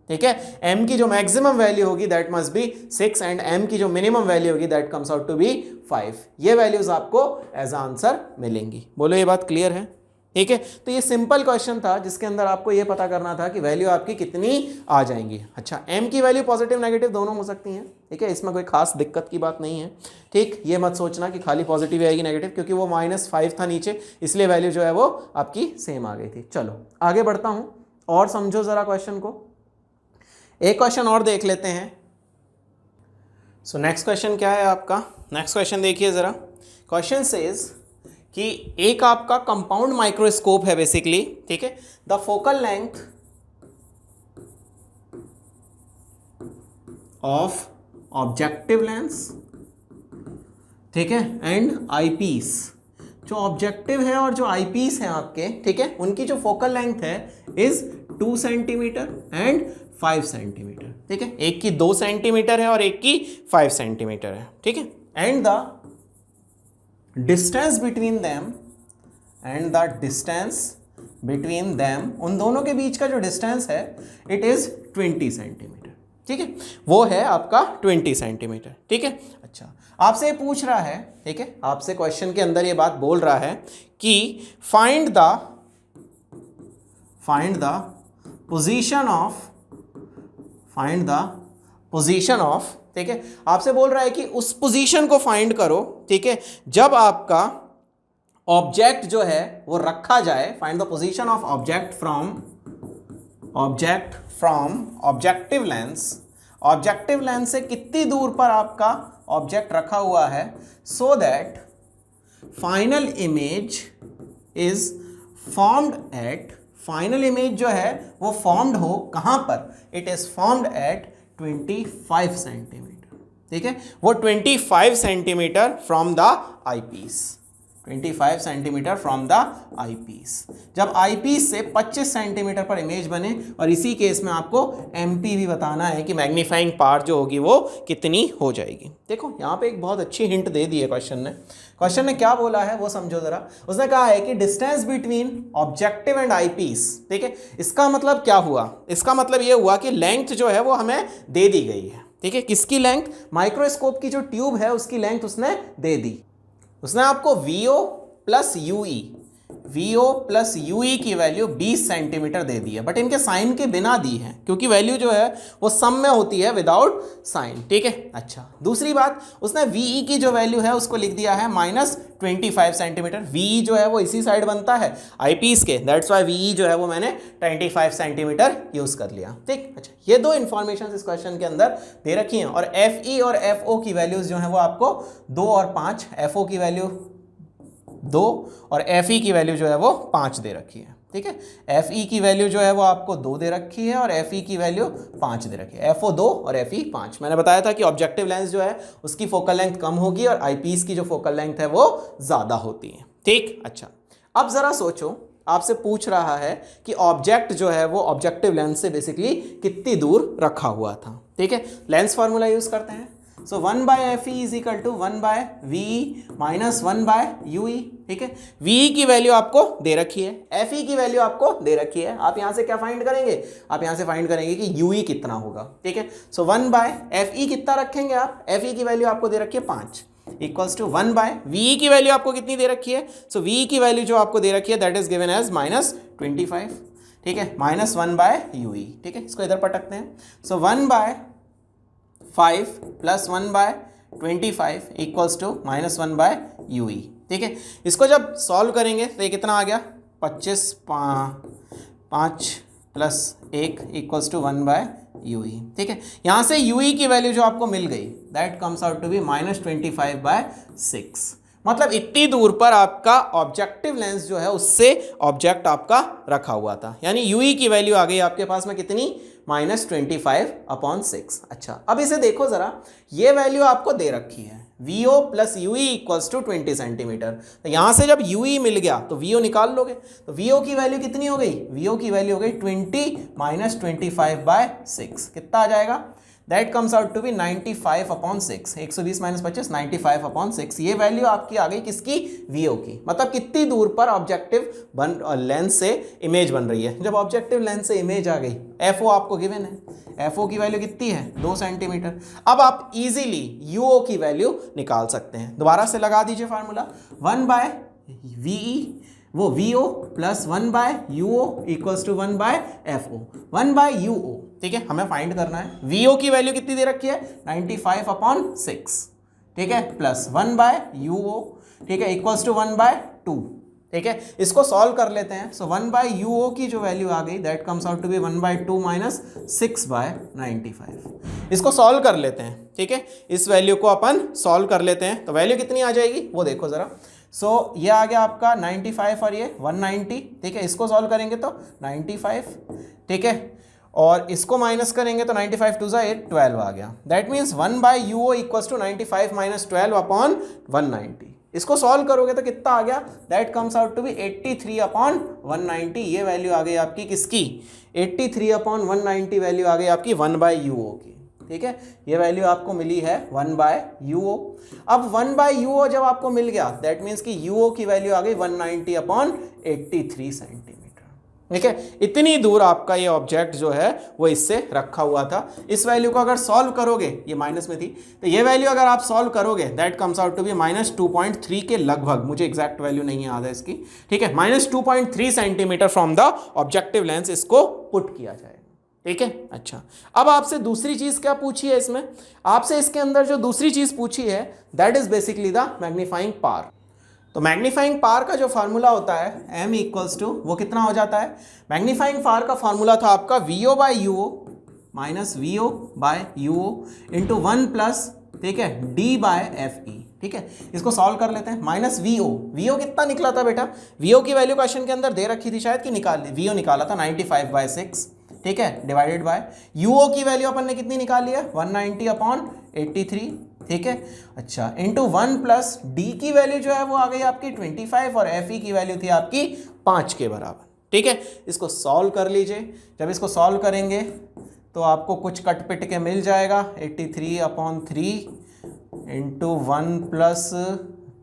ठीक है। m की जो मैक्सिमम वैल्यू होगी that must be 6 and m की जो मिनिमम वैल्यू होगी that comes out to be 5। ये वैल्यूज आपको एज आंसर मिलेंगी। बोलो ये बात क्लियर है, ठीक है। तो ये सिंपल क्वेश्चन था जिसके अंदर आपको ये पता करना था कि वैल्यू आपकी कितनी आ जाएंगी। अच्छा, m की वैल्यू पॉजिटिव नेगेटिव दोनों हो सकती हैं, ठीक है, इसमें कोई खास दिक्कत की बात नहीं है, ठीक। ये मत सोचना कि खाली पॉजिटिव आएगी नेगेटिव, क्योंकि वो -5 था नीचे, इसलिए वैल्यू जो है वो आपकी सेम आ गई थी। चलो आगे बढ़ता हूँ और समझो ज़रा क्वेश्चन को। एक क्वेश्चन और देख लेते हैं। सो नेक्स्ट क्वेश्चन क्या है आपका, नेक्स्ट क्वेश्चन देखिए ज़रा। क्वेश्चन सेज कि एक आपका कंपाउंड माइक्रोस्कोप है बेसिकली, ठीक है। The focal length of objective lens, ठीक है, एंड आईपीस। जो ऑब्जेक्टिव है और जो आईपीस है आपके, ठीक है, उनकी जो फोकल लेंथ है इज 2 सेंटीमीटर एंड 5 सेंटीमीटर, ठीक है। एक की 2 सेंटीमीटर है और एक की 5 सेंटीमीटर है, ठीक है। And the distance between them, and the distance between them, उन दोनों के बीच का जो डिस्टेंस है इट इज 20 सेंटीमीटर, ठीक है, वो है आपका 20 सेंटीमीटर, ठीक है। अच्छा, आपसे पूछ रहा है, ठीक है, आपसे क्वेश्चन के अंदर ये बात बोल रहा है कि फाइंड द पोजीशन ऑफ, ठीक है, आपसे बोल रहा है कि उस पोजीशन को फाइंड करो, ठीक है, जब आपका ऑब्जेक्ट जो है वो रखा जाए। Find the position of object from objective lens, objective lens से कितनी दूर पर आपका ऑब्जेक्ट रखा हुआ है, so that final image is formed at, final image जो है वो फॉर्म्ड हो कहां पर, it is formed at 25 centimetre, ठीक है, वो 25 centimetre from the eyepiece, 25 centimetre from the eyepiece. जब आईपीस से 25 सेंटीमीटर पर इमेज बने, और इसी केस में आपको एमपी भी बताना है कि मैग्नीफाइंग पावर जो होगी वो कितनी हो जाएगी। देखो यहाँ पे एक बहुत अच्छी हिंट दे दी है क्वेश्चन ने क्या बोला है वो समझो जरा। उसने कहा है कि distance between objective and eyepiece, ठीक है, इसका मतलब क्या हुआ, इसका मतलब ये हुआ कि लेंथ जो है वो हमें दे दी गई है, ठीक है। किसकी लेंथ, माइक्रोस्कोप की जो ट्यूब है उसकी लेंथ उसने दे दी। उसने आपको VO plus UE VO plus UE की वैल्यू 20 सेंटीमीटर दे दी है, बट इनके साइन के बिना दी है, क्योंकि वैल्यू जो है वो सम में होती है विदाउट साइन, ठीक है। अच्छा, दूसरी बात, उसने VE की जो वैल्यू है उसको लिख दिया है -25 सेंटीमीटर। VE जो है वो इसी साइड बनता है आईपीस के, दैट्स वाई VE जो है वो मैंने 25 सेंटीमीटर यूज कर लिया, ठीक। अच्छा, ये दो इंफॉर्मेशन इस क्वेश्चन के अंदर दे रखी हैं, और FE और FO की वैल्यूज जो है वो आपको 2 और 5, FO की वैल्यू 2 और FE की वैल्यू जो है वो 5 दे रखी है, ठीक है। FE की वैल्यू जो है वो आपको 2 दे रखी है और FE की वैल्यू 5 दे रखी है। FO 2 और FE 5। मैंने बताया था कि ऑब्जेक्टिव लेंस जो है उसकी फोकल लेंथ कम होगी और आईपीस की जो फोकल लेंथ है वो ज़्यादा होती है, ठीक। अच्छा, अब ज़रा सोचो, आपसे पूछ रहा है कि ऑब्जेक्ट जो है वो ऑब्जेक्टिव लेंस से बेसिकली कितनी दूर रखा हुआ था, ठीक है। लेंस फार्मूला यूज़ करते हैं। So 1/FE is equal to 1/VE minus 1/UE, ठीक है। VE की वैल्यू आपको दे रखी है, FE की वैल्यू आपको दे रखी है। आप यहां से क्या फाइंड करेंगे? आप यहां से फाइंड करेंगे कि UE कितना होगा, ठीक है। सो 1/FE कितना रखेंगे आप? FE की वैल्यू आपको दे रखी है 5 इक्वल्स टू 1/VE की वैल्यू आपको कितनी दे रखी है? सो VE की वैल्यू जो आपको दे रखी है दैट इज गिवन एज -25, ठीक है, -1/UE, ठीक है। इसको इधर पटकते हैं। सो 1/5 प्लस 1/25 इक्वल्स टू -1/UE, ठीक है। इसको जब सॉल्व करेंगे तो ये कितना आ गया? 25 5 प्लस 1 इक्वल्स टू 1/UE, ठीक है। यहाँ से UE की वैल्यू जो आपको मिल गई that comes out to be -25/6। मतलब इतनी दूर पर आपका ऑब्जेक्टिव लेंस जो है उससे ऑब्जेक्ट आपका रखा हुआ था, यानी UE की वैल्यू आ गई आपके पास में कितनी? -25/6। अच्छा, अब इसे देखो जरा, ये वैल्यू आपको दे रखी है VO plus UE equals to 20 centimetre. तो यहां से जब UE मिल गया तो VO निकाल लोगे, तो VO की वैल्यू कितनी हो गई? VO की वैल्यू हो गई 20 -25/6। कितना आ जाएगा? That comes out to be 95/6। 120 - 25 95/6। ये वैल्यू आपकी आ गई किसकी? VO की। मतलब कितनी दूर पर ऑब्जेक्टिव लेंस से इमेज बन रही है। जब ऑब्जेक्टिव लेंस से इमेज आ गई, FO आपको गिवन है, FO की वैल्यू कितनी है? 2 सेंटीमीटर। अब आप इजीली UO की वैल्यू निकाल सकते हैं। दोबारा से लगा दीजिए फार्मूला, 1/VE वो VO plus 1/UO equals to 1/FO 1/UO, ठीक है। हमें फाइंड करना है VO की वैल्यू कितनी दे रखी है? 95/6, ठीक है, प्लस 1/UO, ठीक है, इक्वल्स टू 1/2, ठीक है। इसको सॉल्व कर लेते हैं। सो 1/UO की जो वैल्यू आ गई that comes out to be 1/2 minus 6/95। इसको सॉल्व कर लेते हैं, ठीक है। इस वैल्यू को अपन सॉल्व कर लेते हैं तो वैल्यू कितनी आ जाएगी वो देखो जरा। सो ये आ गया आपका 95 और ये 190, ठीक है। इसको सॉल्व करेंगे तो 95, ठीक है, और इसको माइनस करेंगे तो 95 2 8 12 आ गया। That means 1/UO equals to 95 - 12/190। इसको सॉल्व करोगे तो कितना आ गया? That comes out to be 83/190। ये वैल्यू आ गई आपकी किसकी? 83/190 वैल्यू आ गई आपकी 1/UO की, ठीक है। ये वैल्यू आपको मिली है 1/UO। अब 1/UO जब आपको मिल गया दैट मीन्स कि UO की वैल्यू आ गई 190/83 सेंटीमीटर, ठीक है। इतनी दूर आपका ये ऑब्जेक्ट जो है वो इससे रखा हुआ था। इस वैल्यू को अगर सॉल्व करोगे, ये माइनस में थी, तो ये वैल्यू अगर आप सॉल्व करोगे that comes out to be -2.3 के लगभग, मुझे एग्जैक्ट वैल्यू नहीं याद है इसकी, ठीक है। -2.3 centimetre from the objective lens इसको पुट किया जाएगा, ठीक है। अच्छा, अब आपसे दूसरी चीज क्या पूछी है इसमें? आपसे इसके अंदर जो दूसरी चीज पूछी है that is basically the magnifying power. तो मैग्नीफाइंग पावर का जो फार्मूला होता है M इक्वल्स टू, वो कितना हो जाता है? मैग्नीफाइंग पावर का फार्मूला था आपका VO/UO minus VO/UO into 1 plus, ठीक है, D/FE, ठीक है। इसको सॉल्व कर लेते हैं। माइनस VO कितना निकला था बेटा? VO की वैल्यू क्वेश्चन के अंदर दे रखी थी शायद, कि VO निकाला था 95/6, ठीक है, डिवाइडेड बाय UO की वैल्यू अपन ने कितनी निकाली है? 190/83, ठीक है। अच्छा, इंटू 1 प्लस D की वैल्यू जो है वो आ गई आपकी 25 और FE की वैल्यू थी आपकी 5 के बराबर, ठीक है। इसको सॉल्व कर लीजिए। जब इसको सॉल्व करेंगे तो आपको कुछ कट पिट के मिल जाएगा, 83/3 इंटू 1 प्लस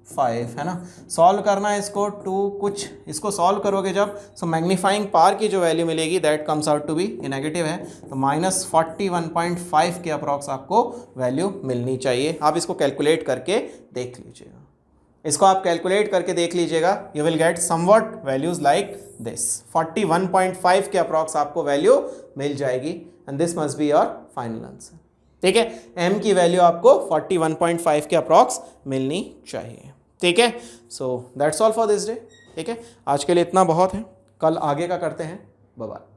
5, है ना। सॉल्व करना है इसको टू कुछ, इसको सॉल्व करोगे जब, सो मैग्नीफाइंग पावर की जो वैल्यू मिलेगी that comes out to be, ये नेगेटिव है तो -41.5 के अप्रॉक्स आपको वैल्यू मिलनी चाहिए। आप इसको कैलकुलेट करके देख लीजिएगा। इसको आप कैलकुलेट करके देख लीजिएगा, you will get somewhat values like this 41.5 के अप्रॉक्स आपको वैल्यू मिल जाएगी and this must be your final answer. ठीक है, m की वैल्यू आपको 41.5 के अप्रॉक्स मिलनी चाहिए। ठीक है, so that's all for this day. ठीक है, आज के लिए इतना बहुत है, कल आगे का करते हैं। Bye bye.